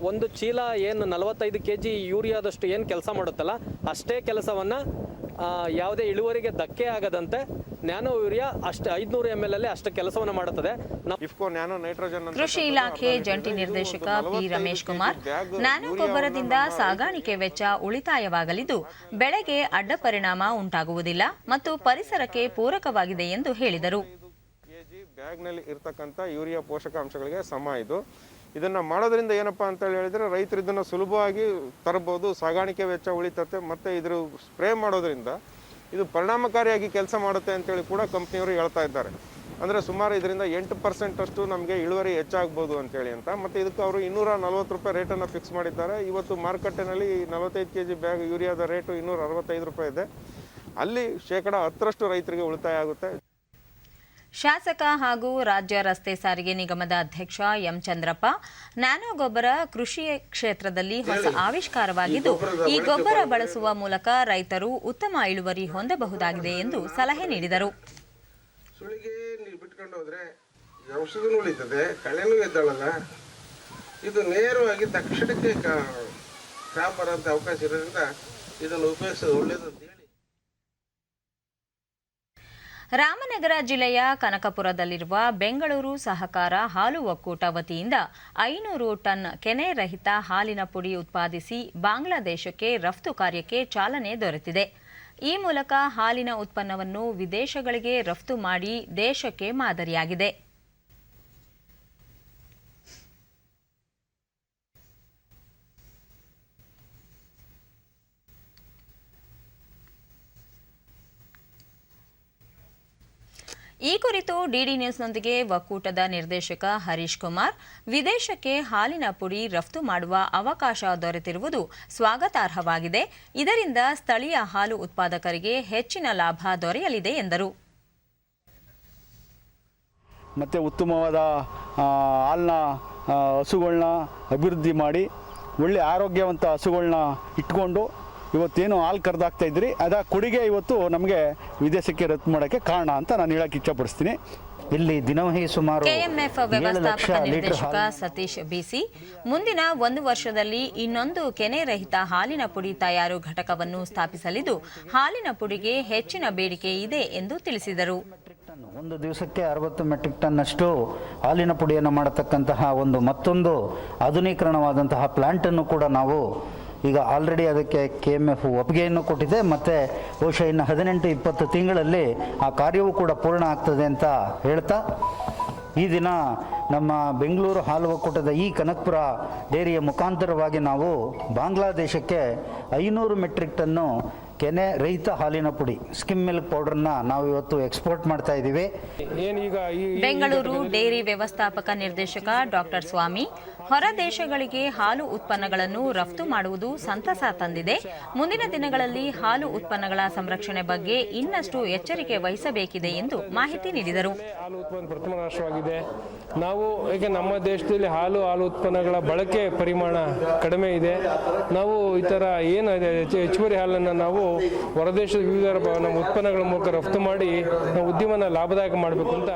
Speaker 5: ಒಂದು ಚೀಲ ಏನು 45 ಕೆಜಿ ಯೂರಿಯಾದಷ್ಟು ಏನು ಕೆಲಸ ಮಾಡುತ್ತಲ್ಲ ಅಷ್ಟೇ ಕೆಲಸವನ್ನು ಯಾವುದೇ ಇಳುವರಿಗೆ ಧಕ್ಕೆ ಆಗದಂತೆ ನ್ಯಾನೋ ಯೂರಿಯಾ ಅಷ್ಟೇ 500 ml ಅಲ್ಲಿ ಅಷ್ಟು ಕೆಲಸವನ್ನು ಮಾಡುತ್ತದೆ.
Speaker 6: ಇಫ್ಕೋ ನ್ಯಾನೋ ನೈಟ್ರೋಜನ್
Speaker 1: ಕೃಷಿ ಇಲಾಖೆ ಜಂಟಿ ನಿರ್ದೇಶಕ ಪಿ ರಮೇಶ್ ಕುಮಾರ್, ನ್ಯಾನೋ ಗೊಬ್ಬರದಿಂದ ಸಾಗಾಣಿಕೆ ವೆಚ್ಚ ಉಳಿತಾಯವಾಗಲಿದ್ದು ಬೆಳೆಗೆ ಅಡ್ಡ ಪರಿಣಾಮ ಉಂಟಾಗುವುದಿಲ್ಲ ಮತ್ತು ಪರಿಸರಕ್ಕೆ ಪೂರಕವಾಗಿದೆ ಎಂದು ಹೇಳಿದರು.
Speaker 6: ಬ್ಯಾಗ್ನಲ್ಲಿ ಇರತಕ್ಕಂಥ ಯೂರಿಯಾ ಪೋಷಕಾಂಶಗಳಿಗೆ ಸಮ ಇದು. ಇದನ್ನು ಮಾಡೋದ್ರಿಂದ ಏನಪ್ಪ ಅಂತ ಹೇಳಿದರೆ ರೈತರು ಇದನ್ನು ಸುಲಭವಾಗಿ ತರಬಹುದು, ಸಾಗಾಣಿಕೆ ವೆಚ್ಚ ಉಳಿತತೆ, ಮತ್ತು ಇದ್ರ ಸ್ಪ್ರೇ ಮಾಡೋದ್ರಿಂದ ಇದು ಪರಿಣಾಮಕಾರಿಯಾಗಿ ಕೆಲಸ ಮಾಡುತ್ತೆ ಅಂತೇಳಿ ಕೂಡ ಕಂಪ್ನಿಯವರು ಹೇಳ್ತಾ ಇದ್ದಾರೆ. ಅಂದರೆ ಸುಮಾರು ಇದರಿಂದ 8% ಅಷ್ಟು ನಮಗೆ ಇಳುವರಿ ಹೆಚ್ಚಾಗ್ಬೋದು ಅಂತೇಳಿ ಅಂತ. ಮತ್ತು ಇದಕ್ಕೆ ಅವರು 240 ರೂಪಾಯಿ ರೇಟನ್ನು ಫಿಕ್ಸ್ ಮಾಡಿದ್ದಾರೆ. ಇವತ್ತು ಮಾರುಕಟ್ಟೆನಲ್ಲಿ 45 ಕೆಜಿ ಬ್ಯಾಗ್ ಯೂರಿಯಾದ ರೇಟು 265 ರೂಪಾಯಿ ಇದೆ. ಅಲ್ಲಿ 10% ರೈತರಿಗೆ ಉಳಿತಾಯ ಆಗುತ್ತೆ.
Speaker 1: ಶಾಸಕ ಹಾಗೂ ರಾಜ್ಯ ರಸ್ತೆ ಸಾರಿಗೆ ನಿಗಮದ ಅಧ್ಯಕ್ಷ ಎಂ ಚಂದ್ರಪ್ಪ ನ್ಯಾನೋ ಗೊಬ್ಬರ ಕೃಷಿ ಕ್ಷೇತ್ರದಲ್ಲಿ ಹೊಸ ಆವಿಷ್ಕಾರವಾಗಿದ್ದು ಈ ಗೊಬ್ಬರ ಬಳಸುವ ಮೂಲಕ ರೈತರು ಉತ್ತಮ ಇಳುವರಿ ಹೊಂದಬಹುದಾಗಿದೆ ಎಂದು ಸಲಹೆ ನೀಡಿದರು.
Speaker 7: ಸುಳಿಗೆ ನೀವು ಬಿಟ್ಕೊಂಡು ಹೋದ್ರೆ ಔಷಧನೂ ಉಳಿತದೆ, ಕಳೆನೂ ಎದ್ದಾಳಲ್ಲ. ಇದು ನೇರವಾಗಿ ತಕ್ಷಣಕ್ಕೆ ಕ್ರಾಪ್ ಬರೋಂಥ ಅವಕಾಶ ಇರೋದ್ರಿಂದ ಇದನ್ನು ಉಪಯೋಗಿಸೋದು ಒಳ್ಳೆಯದು ಅಂತ ಹೇಳಿ.
Speaker 1: ರಾಮನಗರ ಜಿಲ್ಲೆಯ ಕನಕಪುರದಲ್ಲಿರುವ ಬೆಂಗಳೂರು ಸಹಕಾರ ಹಾಲು ಒಕ್ಕೂಟ ವತಿಯಿಂದ 500 ಟನ್ ಕೆನೆ ರಹಿತ ಹಾಲಿನ ಪುಡಿ ಉತ್ಪಾದಿಸಿ ಬಾಂಗ್ಲಾದೇಶಕ್ಕೆ ರಫ್ತು ಕಾರ್ಯಕ್ಕೆ ಚಾಲನೆ ದೊರೆತಿದೆ. ಈ ಮೂಲಕ ಹಾಲಿನ ಉತ್ಪನ್ನವನ್ನು ವಿದೇಶಗಳಿಗೆ ರಫ್ತು ಮಾಡಿ ದೇಶಕ್ಕೆ ಮಾದರಿಯಾಗಿದೆ. ಈ ಕುರಿತು ಡಿಡಿ ನ್ಯೂಸ್ನೊಂದಿಗೆ ಒಕ್ಕೂಟದ ನಿರ್ದೇಶಕ ಹರೀಶ್ ಕುಮಾರ್, ವಿದೇಶಕ್ಕೆ ಹಾಲಿನ ಪುಡಿ ರಫ್ತು ಮಾಡುವ ಅವಕಾಶ ದೊರೆತಿರುವುದು ಸ್ವಾಗತಾರ್ಹವಾಗಿದೆ. ಇದರಿಂದ ಸ್ಥಳೀಯ ಹಾಲು ಉತ್ಪಾದಕರಿಗೆ ಹೆಚ್ಚಿನ ಲಾಭ ದೊರೆಯಲಿದೆ ಎಂದರು.
Speaker 8: ಮತ್ತು ಉತ್ತಮವಾದ ಹಾಲನ್ನ ಹಸುಗಳನ್ನ ಅಭಿವೃದ್ಧಿ ಮಾಡಿ ಒಳ್ಳೆ ಆರೋಗ್ಯವಂತ ಹಸುಗಳನ್ನ ಇಟ್ಕೊಂಡು ಇವತ್ತೇನು ಹಾಲು ಕರೆದಾಗ್ತಾ ಇದ್ರಿ ಅದ ಕೊಡುಗೆ ಇವತ್ತು ನಮಗೆ ವಿದೇಶಕ್ಕೆ ರಫ್ತು ಮಾಡೋಕ್ಕೆ ಕಾರಣ ಅಂತ ನಾನು ಹೇಳಕ್ಕೆ ಇಚ್ಛಪಡಿಸ್ತೀನಿ.
Speaker 9: ಇಲ್ಲಿ ದಿನವಹಿ ಸುಮಾರು
Speaker 1: ಕೆಎಂಎಫ್ ವ್ಯವಸ್ಥಾಪಕ ನಿರ್ದೇಶಕ ಸತೀಶ್ ಬಿಸಿ ಮುಂದಿನ 1 ವರ್ಷದಲ್ಲಿ ಇನ್ನೊಂದು ಕೆನೆ ರಹಿತ ಹಾಲಿನ ಪುಡಿ ತಯಾರು ಘಟಕವನ್ನು ಸ್ಥಾಪಿಸಲಿದ್ದು ಹಾಲಿನ ಪುಡಿಗೆ ಹೆಚ್ಚಿನ ಬೇಡಿಕೆ ಇದೆ ಎಂದು ತಿಳಿಸಿದರು.
Speaker 9: ಒಂದು ದಿವಸಕ್ಕೆ 60 ಮೆಟ್ರಿಕ್ ಟನ್ ಅಷ್ಟು ಹಾಲಿನ ಪುಡಿಯನ್ನು ಮಾಡತಕ್ಕಂತಹ ಮತ್ತೊಂದು ಆಧುನೀಕರಣವಾದಂತಹ ಪ್ಲಾಂಟನ್ನು ಕೂಡ ನಾವು ಈಗ ಆಲ್ರೆಡಿ ಅದಕ್ಕೆ KMF ಒಪ್ಪಿಗೆಯನ್ನು ಕೊಟ್ಟಿದೆ ಮತ್ತು ಬಹುಶಃ ಇನ್ನು 18-20 ತಿಂಗಳಲ್ಲಿ ಆ ಕಾರ್ಯವೂ ಕೂಡ ಪೂರ್ಣ ಆಗ್ತದೆ ಅಂತ ಹೇಳ್ತಾ ಈ ದಿನ ನಮ್ಮ ಬೆಂಗಳೂರು ಹಾಲು ಒಕ್ಕೂಟದ ಈ ಕನಕಪುರ ಡೇರಿಯ ಮುಖಾಂತರವಾಗಿ ನಾವು ಬಾಂಗ್ಲಾದೇಶಕ್ಕೆ 500 ಮೆಟ್ರಿಕ್ ಟನ್ನು ಕೆನೆ ರಹಿತ ಹಾಲಿನ ಪುಡಿ ಸ್ಕಿಮ್ ಮಿಲ್ಕ್ ಪೌಡರ್ನ ನಾವು ಇವತ್ತು ಎಕ್ಸ್ಪೋರ್ಟ್ ಮಾಡ್ತಾ ಇದ್ದೀವಿ.
Speaker 1: ಬೆಂಗಳೂರು ಡೇರಿ ವ್ಯವಸ್ಥಾಪಕ ನಿರ್ದೇಶಕ ಡಾಕ್ಟರ್ ಸ್ವಾಮಿ, ಹೊರ ದೇಶಗಳಿಗೆ ಹಾಲು ಉತ್ಪನ್ನಗಳನ್ನು ರಫ್ತು ಮಾಡುವುದು ಸಂತಸ ತಂದಿದೆ. ಮುಂದಿನ ದಿನಗಳಲ್ಲಿ ಹಾಲು ಉತ್ಪನ್ನಗಳ ಸಂರಕ್ಷಣೆ ಬಗ್ಗೆ ಇನ್ನಷ್ಟು ಎಚ್ಚರಿಕೆ ವಹಿಸಬೇಕಿದೆ ಎಂದು ಮಾಹಿತಿ ನೀಡಿದರು.
Speaker 10: ಹಾಲು ಉತ್ಪನ್ನ ಪ್ರಥಮ ರಾಷ್ಟ್ರವಾಗಿದೆ. ನಾವು ಈಗ ನಮ್ಮ ದೇಶದಲ್ಲಿ ಹಾಲು ಉತ್ಪನ್ನಗಳ ಬಳಕೆ ಪರಿಮಾಣ ಕಡಿಮೆ ಇದೆ. ನಾವು ಈ ಥರ ಏನು ಹೆಚ್ಚುವರಿ ಹಾಲನ್ನು ನಾವು ಹೊರದೇಶದ ವಿವಿಧ ನಮ್ಮ ಉತ್ಪನ್ನಗಳ ಮೂಲಕ ರಫ್ತು ಮಾಡಿ ನಾವು ಉದ್ಯಮನ ಲಾಭದಾಯಕ ಮಾಡಬೇಕು ಅಂತ.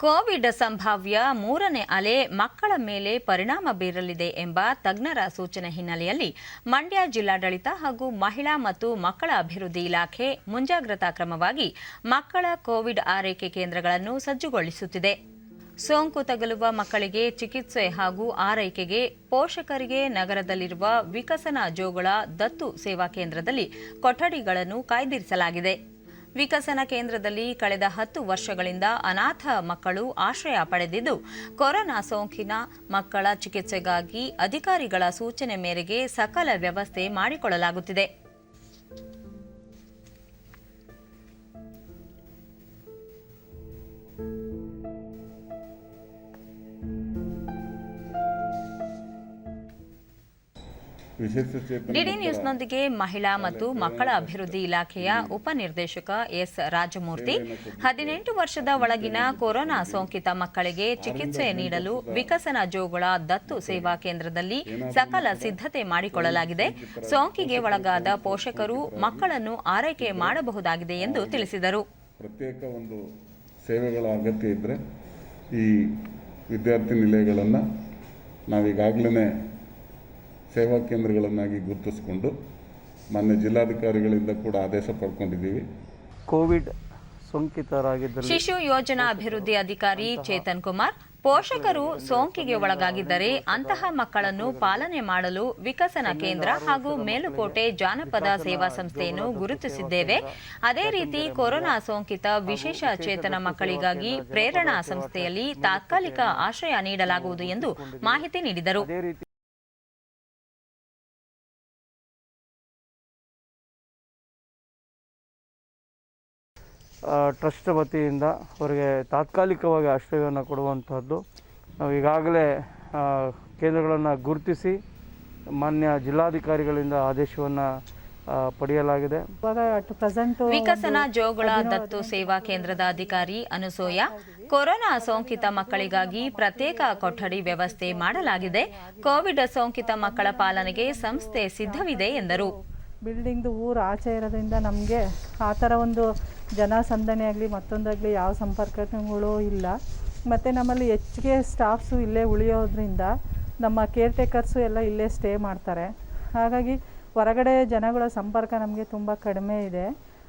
Speaker 1: ಕೋವಿಡ್ ಸಂಭಾವ್ಯ 3ನೇ ಅಲೆ ಮಕ್ಕಳ ಮೇಲೆ ಪರಿಣಾಮ ಬೀರಲಿದೆ ಎಂಬ ತಜ್ಞರ ಸೂಚನೆ ಹಿನ್ನೆಲೆಯಲ್ಲಿ ಮಂಡ್ಯ ಜಿಲ್ಲಾಡಳಿತ ಹಾಗೂ ಮಹಿಳಾ ಮತ್ತು ಮಕ್ಕಳ ಅಭಿವೃದ್ಧಿ ಇಲಾಖೆ ಮುಂಜಾಗ್ರತಾ ಕ್ರಮವಾಗಿ ಮಕ್ಕಳ ಕೋವಿಡ್ ಆರೈಕೆ ಕೇಂದ್ರಗಳನ್ನು ಸಜ್ಜುಗೊಳಿಸುತ್ತಿದೆ. ಸೋಂಕು ತಗುಲುವ ಮಕ್ಕಳಿಗೆ ಚಿಕಿತ್ಸೆ ಹಾಗೂ ಆರೈಕೆಗೆ ಪೋಷಕರಿಗೆ ನಗರದಲ್ಲಿರುವ ವಿಕಸನ ಜೋಗಳ ದತ್ತು ಸೇವಾ ಕೇಂದ್ರದಲ್ಲಿ ಕೊಠಡಿಗಳನ್ನು ಕಾಯ್ದಿರಿಸಲಾಗಿದೆ. ವಿಕಸನ ಕೇಂದ್ರದಲ್ಲಿ ಕಳೆದ 10 ವರ್ಷಗಳಿಂದ ಅನಾಥ ಮಕ್ಕಳು ಆಶ್ರಯ ಪಡೆದಿದ್ದು, ಕೊರೋನಾ ಸೋಂಕಿನ ಮಕ್ಕಳ ಚಿಕಿತ್ಸೆಗಾಗಿ ಅಧಿಕಾರಿಗಳ ಸೂಚನೆ ಮೇರೆಗೆ ಸಕಲ ವ್ಯವಸ್ಥೆ ಮಾಡಿಕೊಳ್ಳಲಾಗುತ್ತಿದೆ. ಡಿಡಿ ನ್ಯೂಸ್ನೊಂದಿಗೆ ಮಹಿಳಾ ಮತ್ತು ಮಕ್ಕಳ ಅಭಿವೃದ್ಧಿ ಇಲಾಖೆಯ ಉಪನಿರ್ದೇಶಕ ಎಸ್ ರಾಜಮೂರ್ತಿ, 18 ವರ್ಷದ ಒಳಗಿನ ಕೊರೋನಾ ಸೋಂಕಿತ ಮಕ್ಕಳಿಗೆ ಚಿಕಿತ್ಸೆ ನೀಡಲು ವಿಕಸನ ಜೋಗಳ ದತ್ತು ಸೇವಾ ಕೇಂದ್ರದಲ್ಲಿ ಸಕಲ ಸಿದ್ಧತೆ ಮಾಡಿಕೊಳ್ಳಲಾಗಿದೆ. ಸೋಂಕಿಗೆ ಒಳಗಾದ ಪೋಷಕರು ಮಕ್ಕಳನ್ನು ಆರೈಕೆ ಮಾಡಬಹುದಾಗಿದೆ ಎಂದು ತಿಳಿಸಿದರು.
Speaker 11: ಪ್ರತ್ಯೇಕ ಒಂದು ಸೇವೆಗಳ ಅಗತ್ಯ ಇದ್ದರೆ ಈ ವಿದ್ಯಾರ್ಥಿ ನಿಲಯಗಳನ್ನು ನಾವೀಗಾಗಲೇ ಸೇವಾ ಕೇಂದ್ರಗಳನ್ನಾಗಿ ಗುರುತಿಸಿಕೊಂಡು ಮಾನ್ಯ ಜಿಲ್ಲಾಧಿಕಾರಿಗಳಿಂದ ಕೂಡ ಆದೇಶ ಪಡ್ಕೊಂಡಿದ್ದೀವಿ.
Speaker 4: ಕೋವಿಡ್ ಸೋಂಕಿತರಾಗಿದ್ದರೆ
Speaker 1: ಶಿಶು ಯೋಜನಾ ಅಭಿವೃದ್ಧಿ ಅಧಿಕಾರಿ ಚೇತನ್ ಕುಮಾರ್, ಪೋಷಕರು ಸೋಂಕಿಗೆ ಒಳಗಾಗಿದ್ದರೆ ಅಂತಹ ಮಕ್ಕಳನ್ನು ಪಾಲನೆ ಮಾಡಲು ವಿಕಸನ ಕೇಂದ್ರ ಹಾಗೂ ಮೇಲುಕೋಟೆ ಜಾನಪದ ಸೇವಾ ಸಂಸ್ಥೆಯನ್ನು ಗುರುತಿಸಿದ್ದೇವೆ. ಅದೇ ರೀತಿ ಕೊರೋನಾ ಸೋಂಕಿತ ವಿಶೇಷ ಚೇತನ ಮಕ್ಕಳಿಗಾಗಿ ಪ್ರೇರಣಾ ಸಂಸ್ಥೆಯಲ್ಲಿ ತಾತ್ಕಾಲಿಕ ಆಶ್ರಯ ನೀಡಲಾಗುವುದು ಎಂದು ಮಾಹಿತಿ ನೀಡಿದರು.
Speaker 4: ಟ್ರಸ್ಟ್ ವತಿಯಿಂದ ಅವರಿಗೆ ತಾತ್ಕಾಲಿಕವಾಗಿ ಆಶ್ರಯವನ್ನು ಕೊಡುವಂಥದ್ದು. ನಾವು ಈಗಾಗಲೇ ಕೇಂದ್ರಗಳನ್ನು ಗುರುತಿಸಿ ಮಾನ್ಯ ಜಿಲ್ಲಾಧಿಕಾರಿಗಳಿಂದ ಆದೇಶವನ್ನು ಪಡೆಯಲಾಗಿದೆ.
Speaker 1: ವಿಕಸನ ಜೋಗಳ ದತ್ತು ಸೇವಾ ಕೇಂದ್ರದ ಅಧಿಕಾರಿ ಅನುಸೂಯ, ಕೊರೋನಾ ಸೋಂಕಿತ ಮಕ್ಕಳಿಗಾಗಿ ಪ್ರತ್ಯೇಕ ಕೊಠಡಿ ವ್ಯವಸ್ಥೆ ಮಾಡಲಾಗಿದೆ. ಕೋವಿಡ್ ಸೋಂಕಿತ ಮಕ್ಕಳ ಪಾಲನೆಗೆ ಸಂಸ್ಥೆ ಸಿದ್ಧವಿದೆ ಎಂದರು.
Speaker 12: ಬಿಲ್ಡಿಂಗ್ದು ಊರು ಆಚೆ ಇರೋದ್ರಿಂದ ನಮಗೆ ಆ ಥರ ಒಂದು ಜನಸಂದಣಿ ಆಗಲಿ ಮತ್ತೊಂದಾಗಲಿ ಯಾವ ಸಂಪರ್ಕಗಳು ಇಲ್ಲ. ಮತ್ತು ನಮ್ಮಲ್ಲಿ ಹೆಚ್ಚಿಗೆ ಸ್ಟಾಫ್ಸು ಇಲ್ಲೇ ಉಳಿಯೋದ್ರಿಂದ ನಮ್ಮ ಕೇರ್ ಟೇಕರ್ಸು ಎಲ್ಲ ಇಲ್ಲೇ ಸ್ಟೇ ಮಾಡ್ತಾರೆ. ಹಾಗಾಗಿ ಹೊರಗಡೆ ಜನಗಳ ಸಂಪರ್ಕ ನಮಗೆ ತುಂಬ ಕಡಿಮೆ ಇದೆ.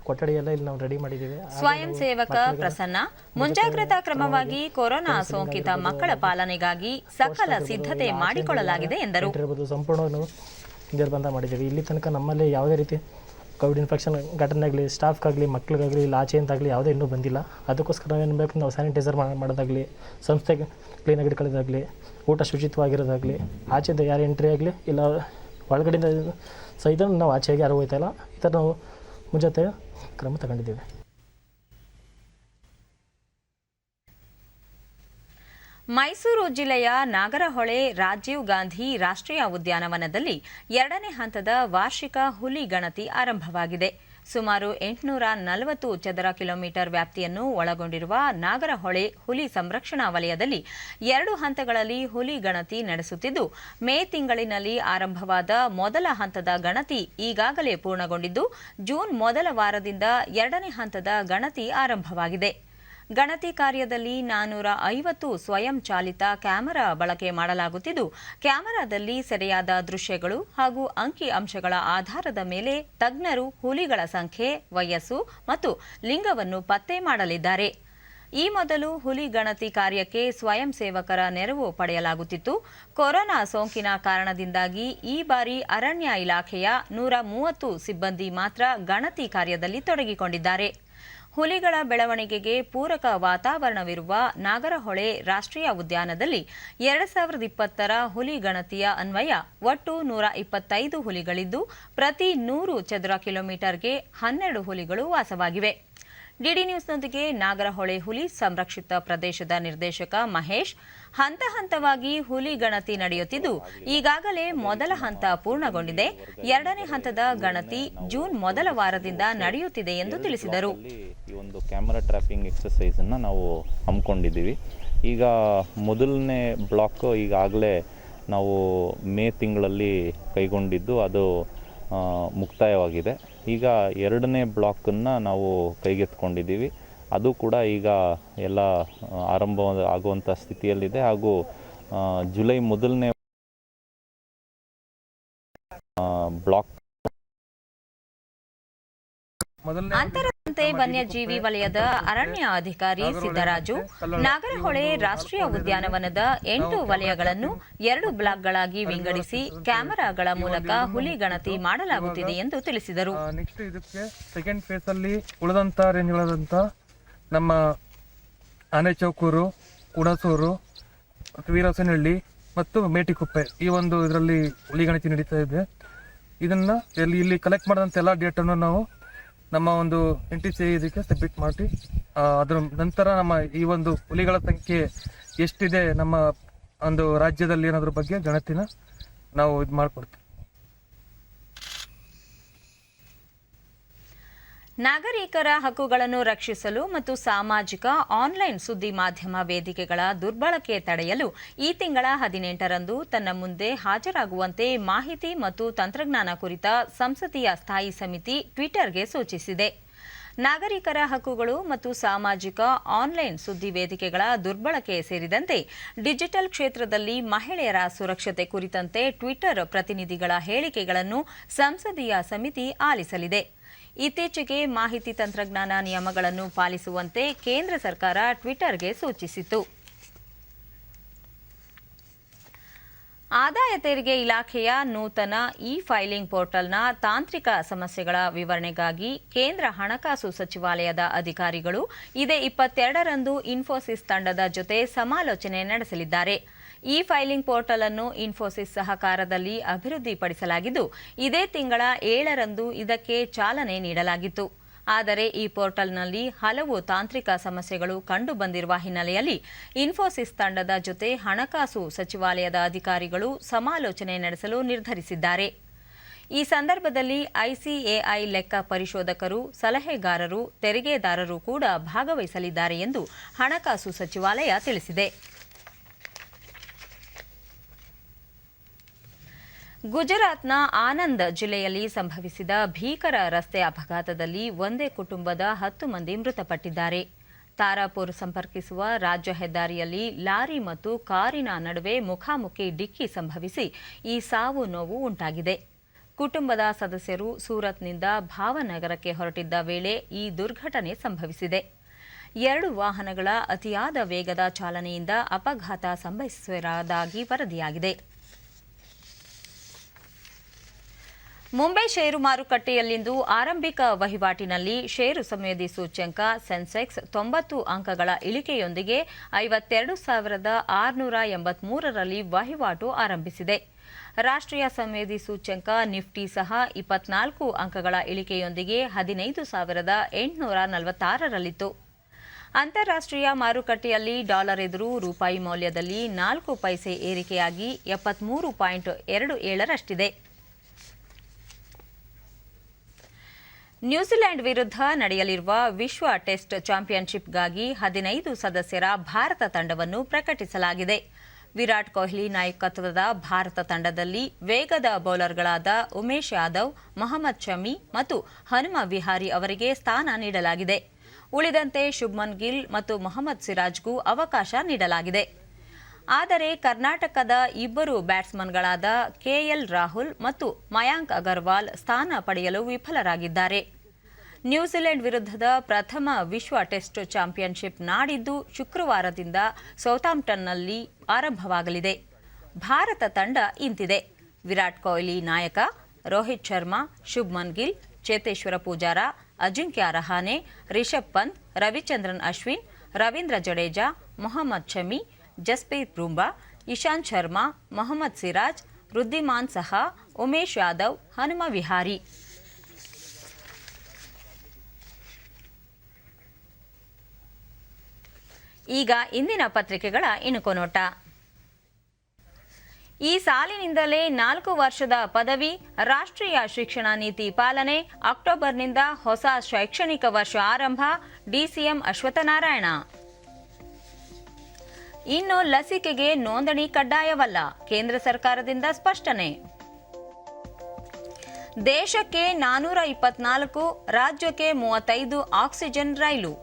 Speaker 5: ಕೊಠಡಿ ಎಲ್ಲ ಇಲ್ಲಿ ನಾವು ರೆಡಿ ಮಾಡಿದ್ದೀವಿ.
Speaker 1: ಸ್ವಯಂ ಸೇವಕ ಪ್ರಸನ್ನ, ಮುಂಜಾಗ್ರತಾ ಕ್ರಮವಾಗಿ ಕೊರೋನಾ ಸೋಂಕಿತ ಮಕ್ಕಳ ಪಾಲನೆಗಾಗಿ ಸಕಲ ಸಿದ್ಧತೆ ಮಾಡಿಕೊಳ್ಳಲಾಗಿದೆ ಎಂದರು.
Speaker 5: ಸಂಪೂರ್ಣ ನಿರ್ಬಂಧ ಮಾಡಿದ್ದೀವಿ. ಇಲ್ಲಿ ತನಕ ನಮ್ಮಲ್ಲಿ ಯಾವುದೇ ರೀತಿ ಕೋವಿಡ್ ಇನ್ಫೆಕ್ಷನ್ ಘಟನೆ ಆಗಲಿ, ಸ್ಟಾಫ್ಗಾಗಲಿ, ಮಕ್ಕಳಿಗಾಗಲಿ, ಇಲ್ಲ ಆಚೆಯಿಂದಾಗಲಿ ಯಾವುದೇ ಇನ್ನೂ ಬಂದಿಲ್ಲ. ಅದಕ್ಕೋಸ್ಕರ ನಾವೇನು ಬೇಕು, ನಾವು ಸ್ಯಾನಿಟೈಸರ್ ಮಾಡೋದಾಗಲಿ, ಸಂಸ್ಥೆಗೆ ಕ್ಲೀನಾಗಿ ಇಟ್ಕೊಳ್ಳೋದಾಗಲಿ, ಊಟ ಶುಚಿತ್ವವಾಗಿರೋದಾಗಲಿ, ಆಚೆಯಿಂದ ಯಾರು ಎಂಟ್ರಿ ಆಗಲಿ ಇಲ್ಲ ಒಳಗಡೆಯಿಂದ ಸಹಿತ ನಾವು ಆಚೆಗೆ ಯಾರು ಹೋಗ್ತಾ ಇಲ್ಲ. ಈ ಥರ ನಾವು ಮುಂಜಾತೆ ಕ್ರಮ ತಗೊಂಡಿದ್ದೀವಿ.
Speaker 1: ಮೈಸೂರು ಜಿಲ್ಲೆಯ ನಾಗರಹೊಳೆ ರಾಜೀವ್ ಗಾಂಧಿ ರಾಷ್ಟ್ರೀಯ ಉದ್ಯಾನವನದಲ್ಲಿ 2ನೇ ಹಂತದ ವಾರ್ಷಿಕ ಹುಲಿ ಗಣತಿ ಆರಂಭವಾಗಿದೆ. ಸುಮಾರು 840 ಚದರ ಕಿಲೋಮೀಟರ್ ವ್ಯಾಪ್ತಿಯನ್ನು ಒಳಗೊಂಡಿರುವ ನಾಗರಹೊಳೆ ಹುಲಿ ಸಂರಕ್ಷಣಾ ವಲಯದಲ್ಲಿ 2 ಹಂತಗಳಲ್ಲಿ ಹುಲಿ ಗಣತಿ ನಡೆಸುತ್ತಿದ್ದು, ಮೇ ತಿಂಗಳಿನಲ್ಲಿ ಆರಂಭವಾದ ಮೊದಲ ಹಂತದ ಗಣತಿ ಈಗಾಗಲೇ ಪೂರ್ಣಗೊಂಡಿದ್ದು, ಜೂನ್ ಮೊದಲ ವಾರದಿಂದ 2ನೇ ಹಂತದ ಗಣತಿ ಆರಂಭವಾಗಿದೆ. ಗಣತಿ ಕಾರ್ಯದಲ್ಲಿ 450 ಸ್ವಯಂ ಚಾಲಿತ ಕ್ಯಾಮೆರಾ ಬಳಕೆ ಮಾಡಲಾಗುತ್ತಿದ್ದು, ಕ್ಯಾಮೆರಾದಲ್ಲಿ ಸೆರೆಯಾದ ದೃಶ್ಯಗಳು ಹಾಗೂ ಅಂಕಿ ಅಂಶಗಳ ಆಧಾರದ ಮೇಲೆ ತಜ್ಞರು ಹುಲಿಗಳ ಸಂಖ್ಯೆ, ವಯಸ್ಸು ಮತ್ತು ಲಿಂಗವನ್ನು ಪತ್ತೆ ಮಾಡಲಿದ್ದಾರೆ. ಈ ಮೊದಲು ಹುಲಿ ಗಣತಿ ಕಾರ್ಯಕ್ಕೆ ಸ್ವಯಂ ಸೇವಕರ ನೆರವು ಪಡೆಯಲಾಗುತ್ತಿತ್ತು. ಕೊರೋನಾ ಸೋಂಕಿನ ಕಾರಣದಿಂದಾಗಿ ಈ ಬಾರಿ ಅರಣ್ಯ ಇಲಾಖೆಯ 130 ಸಿಬ್ಬಂದಿ ಮಾತ್ರ ಗಣತಿ ಕಾರ್ಯದಲ್ಲಿ ತೊಡಗಿಕೊಂಡಿದ್ದಾರೆ. ಹುಲಿಗಳ ಬೆಳವಣಿಗೆಗೆ ಪೂರಕ ವಾತಾವರಣವಿರುವ ನಾಗರಹೊಳೆ ರಾಷ್ಟ್ರೀಯ ಉದ್ಯಾನದಲ್ಲಿ 2020ರ ಹುಲಿ ಗಣತಿಯ ಅನ್ವಯ ಒಟ್ಟು 125 ಹುಲಿಗಳಿದ್ದು, ಪ್ರತಿ 100 ಚದರ ಕಿಲೋಮೀಟರ್ಗೆ 12 ಹುಲಿಗಳು ವಾಸವಾಗಿವೆ. ಡಿಡಿ ನ್ಯೂಸ್ನೊಂದಿಗೆ ನಾಗರಹೊಳೆ ಹುಲಿ ಸಂರಕ್ಷಿತ ಪ್ರದೇಶದ ನಿರ್ದೇಶಕ ಮಹೇಶ್, ಹಂತ ಹಂತವಾಗಿ ಹುಲಿ ಗಣತಿ ನಡೆಯುತ್ತಿದ್ದು, ಈಗಾಗಲೇ ಮೊದಲ ಹಂತ ಪೂರ್ಣಗೊಂಡಿದೆ. 2ನೇ ಹಂತದ ಗಣತಿ ಜೂನ್ ಮೊದಲ ವಾರದಿಂದ ನಡೆಯುತ್ತಿದೆ ಎಂದು ತಿಳಿಸಿದರು.
Speaker 13: ಈ ಒಂದು ಕ್ಯಾಮರಾ ಟ್ರ್ಯಾಪಿಂಗ್ ಎಕ್ಸಸೈಸ್ ಅನ್ನು ನಾವು ಹಮ್ಮಿಕೊಂಡಿದ್ದೀವಿ. ಈಗ ಮೊದಲನೇ ಬ್ಲಾಕ್ ಈಗಾಗಲೇ ನಾವು ಮೇ ತಿಂಗಳಲ್ಲಿ ಕೈಗೊಂಡಿದ್ದು, ಅದು ಮುಕ್ತಾಯವಾಗಿದೆ. ಈಗ 2ನೇ ಬ್ಲಾಕನ್ನು ನಾವು ಕೈಗೆತ್ತಿಕೊಂಡಿದ್ದೀವಿ. ಅದು ಕೂಡ ಈಗ ಎಲ್ಲ ಆರಂಭ ಆಗುವಂಥ ಸ್ಥಿತಿಯಲ್ಲಿದೆ. ಹಾಗೂ ಜುಲೈ ಮೊದಲನೇ ಬ್ಲಾಕ್
Speaker 1: ಅಂತರದಂತೆ ವನ್ಯಜೀವಿ ವಲಯದ ಅರಣ್ಯ ಅಧಿಕಾರಿ ಸಿದ್ದರಾಜು, ನಾಗರಹೊಳೆ ರಾಷ್ಟ್ರೀಯ ಉದ್ಯಾನವನದ 8 ವಲಯಗಳನ್ನು 2 ಬ್ಲಾಕ್ಗಳಾಗಿ ವಿಂಗಡಿಸಿ ಕ್ಯಾಮೆರಾಗಳ ಮೂಲಕ ಹುಲಿ ಗಣತಿ ಮಾಡಲಾಗುತ್ತಿದೆ ಎಂದು ತಿಳಿಸಿದರು.
Speaker 10: ನೆಕ್ಸ್ಟ್ ಇದಕ್ಕೆ ಸೆಕೆಂಡ್ ಫೇಸ್ ಅಲ್ಲಿ ಉಳಿದಂತ ರೇಂಜ್ಗಳಾದಂಥ ನಮ್ಮ ಆನೆಚೌಕೂರು, ಹುಣಸೂರು, ವೀರಸನಹಳ್ಳಿ ಮತ್ತು ಮೇಟಿಕುಪ್ಪೆ, ಈ ಒಂದು ಇದರಲ್ಲಿ ಹುಲಿ ಗಣತಿ ನಡೀತಾ ಇದೆ. ಇದನ್ನ ಇಲ್ಲಿ ಕಲೆಕ್ಟ್ ಮಾಡಿದಂಥ ಎಲ್ಲ ಡೇಟನ್ನು ನಾವು ನಮ್ಮ ಒಂದು NTC ಇದಕ್ಕೆ ಸಬ್ಮಿಟ್ ಮಾಡಿ, ಅದರ ನಂತರ ನಮ್ಮ ಈ ಒಂದು ಹುಲಿಗಳ ಸಂಖ್ಯೆ ಎಷ್ಟಿದೆ ನಮ್ಮ ಒಂದು ರಾಜ್ಯದಲ್ಲಿ ಅನ್ನೋದ್ರ ಬಗ್ಗೆ ಗಣತಿನ ನಾವು ಇದು ಮಾಡಿಕೊಡ್ತೀವಿ.
Speaker 1: ನಾಗರಿಕರ ಹಕ್ಕುಗಳನ್ನು ರಕ್ಷಿಸಲು ಮತ್ತು ಸಾಮಾಜಿಕ ಆನ್ಲೈನ್ ಸುದ್ದಿ ಮಾಧ್ಯಮ ವೇದಿಕೆಗಳ ದುರ್ಬಳಕೆ ತಡೆಯಲು ಈ ತಿಂಗಳ 18ರಂದು ತನ್ನ ಮುಂದೆ ಹಾಜರಾಗುವಂತೆ ಮಾಹಿತಿ ಮತ್ತು ತಂತ್ರಜ್ಞಾನ ಕುರಿತ ಸಂಸದೀಯ ಸ್ಥಾಯಿ ಸಮಿತಿ ಟ್ವಿಟರ್ಗೆ ಸೂಚಿಸಿದೆ. ನಾಗರಿಕರ ಹಕ್ಕುಗಳು ಮತ್ತು ಸಾಮಾಜಿಕ ಆನ್ಲೈನ್ ಸುದ್ದಿ ವೇದಿಕೆಗಳ ದುರ್ಬಳಕೆ ಸೇರಿದಂತೆ ಡಿಜಿಟಲ್ ಕ್ಷೇತ್ರದಲ್ಲಿ ಮಹಿಳೆಯರ ಸುರಕ್ಷತೆ ಕುರಿತಂತೆ ಟ್ವಿಟರ್ ಪ್ರತಿನಿಧಿಗಳ ಹೇಳಿಕೆಗಳನ್ನು ಸಂಸದೀಯ ಸಮಿತಿ ಆಲಿಸಲಿದೆ. ಇತ್ತೀಚೆಗೆ ಮಾಹಿತಿ ತಂತ್ರಜ್ಞಾನ ನಿಯಮಗಳನ್ನು ಪಾಲಿಸುವಂತೆ ಕೇಂದ್ರ ಸರ್ಕಾರ ಟ್ವಿಟರ್ಗೆ ಸೂಚಿಸಿತ್ತು. ಆದಾಯ ತೆರಿಗೆ ಇಲಾಖೆಯ ನೂತನ ಇ-ಫೈಲಿಂಗ್ ಪೋರ್ಟಲ್ನ ತಾಂತ್ರಿಕ ಸಮಸ್ಯೆಗಳ ವಿವರಣೆಗಾಗಿ ಕೇಂದ್ರ ಹಣಕಾಸು ಸಚಿವಾಲಯದ ಅಧಿಕಾರಿಗಳು ಇದೇ 22ರಂದು ಇನ್ಫೋಸಿಸ್ ತಂಡದ ಜೊತೆ ಸಮಾಲೋಚನೆ ನಡೆಸಲಿದ್ದಾರೆ. ಈ ಫೈಲಿಂಗ್ ಪೋರ್ಟಲ್ ಅನ್ನು ಇನ್ಫೋಸಿಸ್ ಸಹಕಾರದಲ್ಲಿ ಅಭಿವೃದ್ಧಿಪಡಿಸಲಾಗಿದ್ದು, ಇದೇ ತಿಂಗಳ 7ರಂದು ಇದಕ್ಕೆ ಚಾಲನೆ ನೀಡಲಾಗಿತ್ತು. ಆದರೆ ಈ ಪೋರ್ಟಲ್ನಲ್ಲಿ ಹಲವು ತಾಂತ್ರಿಕ ಸಮಸ್ಯೆಗಳು ಕಂಡುಬಂದಿರುವ ಹಿನ್ನೆಲೆಯಲ್ಲಿ ಇನ್ಫೋಸಿಸ್ ತಂಡದ ಜೊತೆ ಹಣಕಾಸು ಸಚಿವಾಲಯದ ಅಧಿಕಾರಿಗಳು ಸಮಾಲೋಚನೆ ನಡೆಸಲು ನಿರ್ಧರಿಸಿದ್ದಾರೆ. ಈ ಸಂದರ್ಭದಲ್ಲಿ ಐಸಿಎಐ ಲೆಕ್ಕ ಪರಿಶೋಧಕರು, ಸಲಹೆಗಾರರು, ತೆರಿಗೆದಾರರು ಕೂಡ ಭಾಗವಹಿಸಲಿದ್ದಾರೆ ಎಂದು ಹಣಕಾಸು ಸಚಿವಾಲಯ ತಿಳಿಸಿದೆ. ಗುಜರಾತ್ನ ಆನಂದ್ ಜಿಲ್ಲೆಯಲ್ಲಿ ಸಂಭವಿಸಿದ ಭೀಕರ ರಸ್ತೆ ಅಪಘಾತದಲ್ಲಿ ಒಂದೇ ಕುಟುಂಬದ 10 ಮಂದಿ ಮೃತಪಟ್ಟಿದ್ದಾರೆ. ತಾರಾಪುರ್ ಸಂಪರ್ಕಿಸುವ ರಾಜ್ಯ ಹೆದ್ದಾರಿಯಲ್ಲಿ ಲಾರಿ ಮತ್ತು ಕಾರಿನ ನಡುವೆ ಮುಖಾಮುಖಿ ಡಿಕ್ಕಿ ಸಂಭವಿಸಿ ಈ ಸಾವು ನೋವು ಉಂಟಾಗಿದೆ. ಕುಟುಂಬದ ಸದಸ್ಯರು ಸೂರತ್ನಿಂದ ಭಾವನಗರಕ್ಕೆ ಹೊರಟಿದ್ದ ವೇಳೆ ಈ ದುರ್ಘಟನೆ ಸಂಭವಿಸಿದೆ. 2 ವಾಹನಗಳ ಅತಿಯಾದ ವೇಗದ ಚಾಲನೆಯಿಂದ ಅಪಘಾತ ಸಂಭವಿಸಿರುವುದಾಗಿ ವರದಿಯಾಗಿದೆ. ಮುಂಬೈ ಷೇರು ಮಾರುಕಟ್ಟೆಯಲ್ಲಿಂದು ಆರಂಭಿಕ ವಹಿವಾಟಿನಲ್ಲಿ ಷೇರು ಸಂವೇದಿ ಸೂಚ್ಯಂಕ ಸೆನ್ಸೆಕ್ಸ್ 90 ಅಂಕಗಳ ಇಳಿಕೆಯೊಂದಿಗೆ 52,683ರಲ್ಲಿ ವಹಿವಾಟು ಆರಂಭಿಸಿದೆ. ರಾಷ್ಟ್ರೀಯ ಸಂವೇದಿ ಸೂಚ್ಯಂಕ ನಿಫ್ಟಿ ಸಹ 24 ಅಂಕಗಳ ಇಳಿಕೆಯೊಂದಿಗೆ 15,846ರಲ್ಲಿತ್ತು. ಅಂತಾರಾಷ್ಟ್ರೀಯ ಮಾರುಕಟ್ಟೆಯಲ್ಲಿ ಡಾಲರ್ ಎದುರು ರೂಪಾಯಿ ಮೌಲ್ಯದಲ್ಲಿ 4 ಪೈಸೆ ಏರಿಕೆಯಾಗಿ 73.27ರಷ್ಟಿದೆ. ನ್ಯೂಜಿಲೆಂಡ್ ವಿರುದ್ಧ ನಡೆಯಲಿರುವ ವಿಶ್ವ ಟೆಸ್ಟ್ ಚಾಂಪಿಯನ್ಶಿಪ್ಗಾಗಿ 15 ಸದಸ್ಯರ ಭಾರತ ತಂಡವನ್ನು ಪ್ರಕಟಿಸಲಾಗಿದೆ. ವಿರಾಟ್ ಕೊಹ್ಲಿ ನಾಯಕತ್ವದ ಭಾರತ ತಂಡದಲ್ಲಿ ವೇಗದ ಬೌಲರ್ಗಳಾದ ಉಮೇಶ್ ಯಾದವ್, ಮೊಹಮ್ಮದ್ ಶಮಿ ಮತ್ತು ಹನುಮ ವಿಹಾರಿ ಅವರಿಗೆ ಸ್ಥಾನ ನೀಡಲಾಗಿದೆ. ಉಳಿದಂತೆ ಶುಭ್ಮನ್ ಗಿಲ್ ಮತ್ತು ಮೊಹಮ್ಮದ್ ಸಿರಾಜ್ಗೂ ಅವಕಾಶ ನೀಡಲಾಗಿದೆ. ಆದರೆ ಕರ್ನಾಟಕದ 2 ಬ್ಯಾಟ್ಸ್ಮನ್ಗಳಾದ ಕೆಎಲ್ ರಾಹುಲ್ ಮತ್ತು ಮಯಾಂಕ್ ಅಗರ್ವಾಲ್ ಸ್ಥಾನ ಪಡೆಯಲು ವಿಫಲರಾಗಿದ್ದಾರೆ. ನ್ಯೂಜಿಲೆಂಡ್ ವಿರುದ್ಧದ ಪ್ರಥಮ ವಿಶ್ವ ಟೆಸ್ಟ್ ಚಾಂಪಿಯನ್ಶಿಪ್ ನಾಡಿದ್ದು ಶುಕ್ರವಾರದಿಂದ ಸೌತಾಂಪ್ಟನ್ನಲ್ಲಿ ಆರಂಭವಾಗಲಿದೆ. ಭಾರತ ತಂಡ ಇಂತಿದೆ: ವಿರಾಟ್ ಕೊಹ್ಲಿ ನಾಯಕ, ರೋಹಿತ್ ಶರ್ಮಾ, ಶುಭ್ಮನ್ ಗಿಲ್, ಚೇತೇಶ್ವರ ಪೂಜಾರ, ಅಜಿಂಕ್ಯ ರಹಾನೆ, ರಿಷಬ್ ಪಂತ್, ರವಿಚಂದ್ರನ್ ಅಶ್ವಿನ್, ರವೀಂದ್ರ ಜಡೇಜಾ, ಮೊಹಮ್ಮದ್ ಶಮಿ, ಜಸ್ಪ್ರೀತ್ ಬುಮ್ರಾ, ಇಶಾಂತ್ ಶರ್ಮಾ, ಮೊಹಮ್ಮದ್ ಸಿರಾಜ್, ವೃದ್ಧಿಮಾನ್ ಸಹಾ, ಉಮೇಶ್ ಯಾದವ್, ಹನುಮ ವಿಹಾರಿ. ಈಗ ಇಂದಿನ ಪತ್ರಿಕೆಗಳ ಇಣುಕು ನೋಟ. ಈ ಸಾಲಿನಿಂದಲೇ 4 ವರ್ಷದ ಪದವಿ, ರಾಷ್ಟ್ರೀಯ ಶಿಕ್ಷಣ ನೀತಿ ಪಾಲನೆ, ಅಕ್ಟೋಬರ್ನಿಂದ ಹೊಸ ಶೈಕ್ಷಣಿಕ ವರ್ಷ ಆರಂಭ, ಡಿಸಿಎಂ ಅಶ್ವತ್ಥನಾರಾಯಣ. ಇನ್ನು ಲಸಿಕೆಗೆ ನೋಂದಣಿ ಕಡ್ಡಾಯವಲ್ಲ, ಕೇಂದ್ರ ಸರ್ಕಾರದಿಂದ ಸ್ಪಷ್ಟನೆ. ದೇಶಕ್ಕೆ 424, ರಾಜ್ಯಕ್ಕೆ 35 ಆಕ್ಸಿಜನ್ ರೈಲು.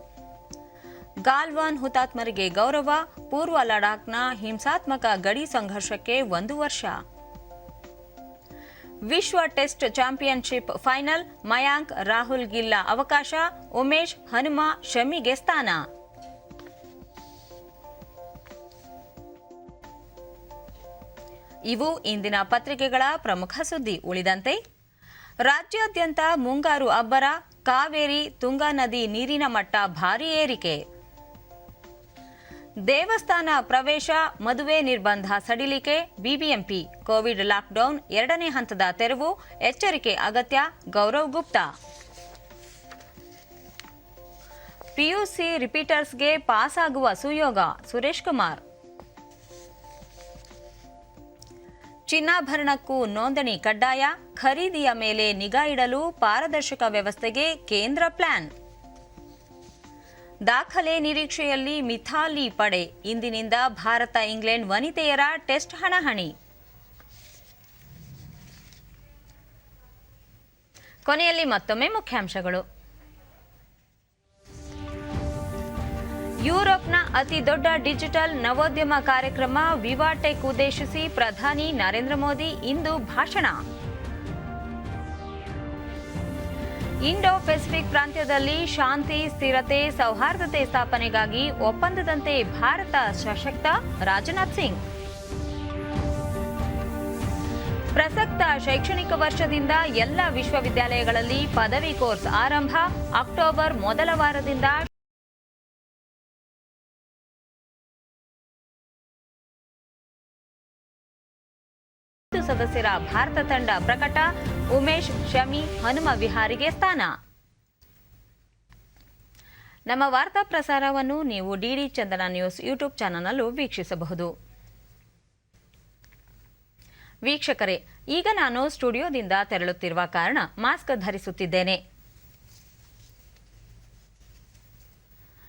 Speaker 1: ಗಾಲ್ವಾನ್ ಹುತಾತ್ಮರಿಗೆ ಗೌರವ, ಪೂರ್ವ ಲಡಾಖ್ನ ಹಿಂಸಾತ್ಮಕ ಗಡಿ ಸಂಘರ್ಷಕ್ಕೆ 1 ವರ್ಷ. ವಿಶ್ವ test championship final, Mayank, Rahul ಗಿಲ್ಲ ಅವಕಾಶ, ಉಮೇಶ್, ಹನುಮ, ಶಮಿಗೆ ಸ್ಥಾನ. ಇವು ಇಂದಿನ ಪತ್ರಿಕೆಗಳ ಪ್ರಮುಖ ಸುದ್ದಿ. ಉಳಿದಂತೆ ರಾಜ್ಯಾದ್ಯಂತ ಮುಂಗಾರು ಅಬ್ಬರ, ಕಾವೇರಿ, ತುಂಗಾ ನದಿ ನೀರಿನ ಮಟ್ಟ ಭಾರೀ ಏರಿಕೆ. ದೇವಸ್ಥಾನ ಪ್ರವೇಶ, ಮದುವೆ ನಿರ್ಬಂಧ ಸಡಿಲಿಕೆ, ಬಿಬಿಎಂಪಿ. ಕೋವಿಡ್ ಲಾಕ್ಡೌನ್ 2ನೇ ಹಂತದ ತೆರವು, ಎಚ್ಚರಿಕೆ ಅಗತ್ಯ, ಗೌರವ್ ಗುಪ್ತಾ. ಪಿಯುಸಿ ರಿಪೀಟರ್ಸ್ಗೆ ಪಾಸ್ ಆಗುವ ಸುಯೋಗ, ಸುರೇಶ್ ಕುಮಾರ್. ಚಿನ್ನಾಭರಣಕ್ಕೂ ನೋಂದಣಿ ಕಡ್ಡಾಯ, ಖರೀದಿಯ ಮೇಲೆ ನಿಗಾ ಇಡಲು ಪಾರದರ್ಶಕ ವ್ಯವಸ್ಥೆಗೆ ಕೇಂದ್ರ ಪ್ಲಾನ್. ದಾಖಲೆ ನಿರೀಕ್ಷೆಯಲ್ಲಿ ಮಿಥಾಲಿ ಪಡೆ, ಇಂದಿನಿಂದ ಭಾರತ ಇಂಗ್ಲೆಂಡ್ ವನಿತೆಯರ ಟೆಸ್ಟ್ ಹಣಾಹಣಿ. ಕೊನೆಯಲ್ಲಿ ಮತ್ತೊಮ್ಮೆ ಮುಖ್ಯಾಂಶಗಳು. ಯುರೋಪ್ನ ಅತಿ ದೊಡ್ಡ ಡಿಜಿಟಲ್ ನವೋದ್ಯಮ ಕಾರ್ಯಕ್ರಮ ವಿವಾಟೆಕ್ ಉದ್ದೇಶಿಸಿ ಪ್ರಧಾನಿ ನರೇಂದ್ರ ಮೋದಿ ಇಂದು ಭಾಷಣ. ಇಂಡೋ ಪೆಸಿಫಿಕ್ ಪ್ರಾಂತ್ಯದಲ್ಲಿ ಶಾಂತಿ, ಸ್ಥಿರತೆ, ಸೌಹಾರ್ದತೆ ಸ್ಥಾಪನೆಗಾಗಿ ಒಪ್ಪಂದದಂತೆ ಭಾರತ ಸಶಕ್ತ, ರಾಜನಾಥ್ ಸಿಂಗ್. ಪ್ರಸಕ್ತ ಶೈಕ್ಷಣಿಕ ವರ್ಷದಿಂದ ಎಲ್ಲ ವಿಶ್ವವಿದ್ಯಾಲಯಗಳಲ್ಲಿ ಪದವಿ ಕೋರ್ಸ್ ಆರಂಭ, ಅಕ್ಟೋಬರ್ ಮೊದಲ ವಾರದಿಂದ ಸದಸ್ಯರ ಭಾರತ ತಂಡ ಪ್ರಕಟ, ಉಮೇಶ್, ಶಮಿ, ಹನುಮ ವಿಹಾರಿಗೆ ಸ್ಥಾನ. ನಮ್ಮ ವಾರ್ತಾ ಪ್ರಸಾರವನ್ನು ನೀವು ಡಿಡಿ ಚಂದನ ನ್ಯೂಸ್ ಯೂಟ್ಯೂಬ್ ಚಾನೆಲ್ನಲ್ಲೂ ವೀಕ್ಷಿಸಬಹುದು. ವೀಕ್ಷಕರೇ, ಈಗ ನಾನು ಸ್ಟುಡಿಯೋದಿಂದ ತೆರಳುತ್ತಿರುವ ಕಾರಣ ಮಾಸ್ಕ್ ಧರಿಸುತ್ತಿದ್ದೇನೆ.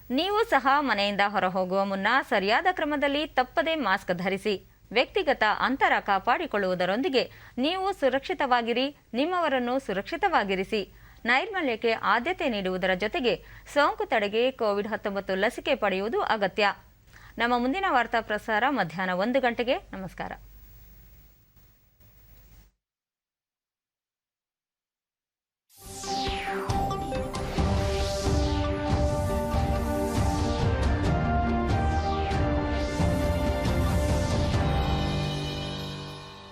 Speaker 1: ನೀವು ಸಹ ಮನೆಯಿಂದ ಹೊರಹೋಗುವ ಮುನ್ನ ಸರಿಯಾದ ಕ್ರಮದಲ್ಲಿ ತಪ್ಪದೇ ಮಾಸ್ಕ್ ಧರಿಸಿ. ವ್ಯಕ್ತಿಗತ ಅಂತರ ಕಾಪಾಡಿಕೊಳ್ಳುವುದರೊಂದಿಗೆ ನೀವು ಸುರಕ್ಷಿತವಾಗಿರಿ, ನಿಮ್ಮವರನ್ನು ಸುರಕ್ಷಿತವಾಗಿರಿಸಿ. ನೈರ್ಮಲ್ಯಕ್ಕೆ ಆದ್ಯತೆ ನೀಡುವುದರ ಜೊತೆಗೆ ಸೋಂಕು ತಡೆಗೆ ಕೋವಿಡ್-19 ಲಸಿಕೆ ಪಡೆಯುವುದು ಅಗತ್ಯ. ನಮ್ಮ ಮುಂದಿನ ವಾರ್ತಾ ಪ್ರಸಾರ ಮಧ್ಯಾಹ್ನ 1 ಗಂಟೆಗೆ. ನಮಸ್ಕಾರ.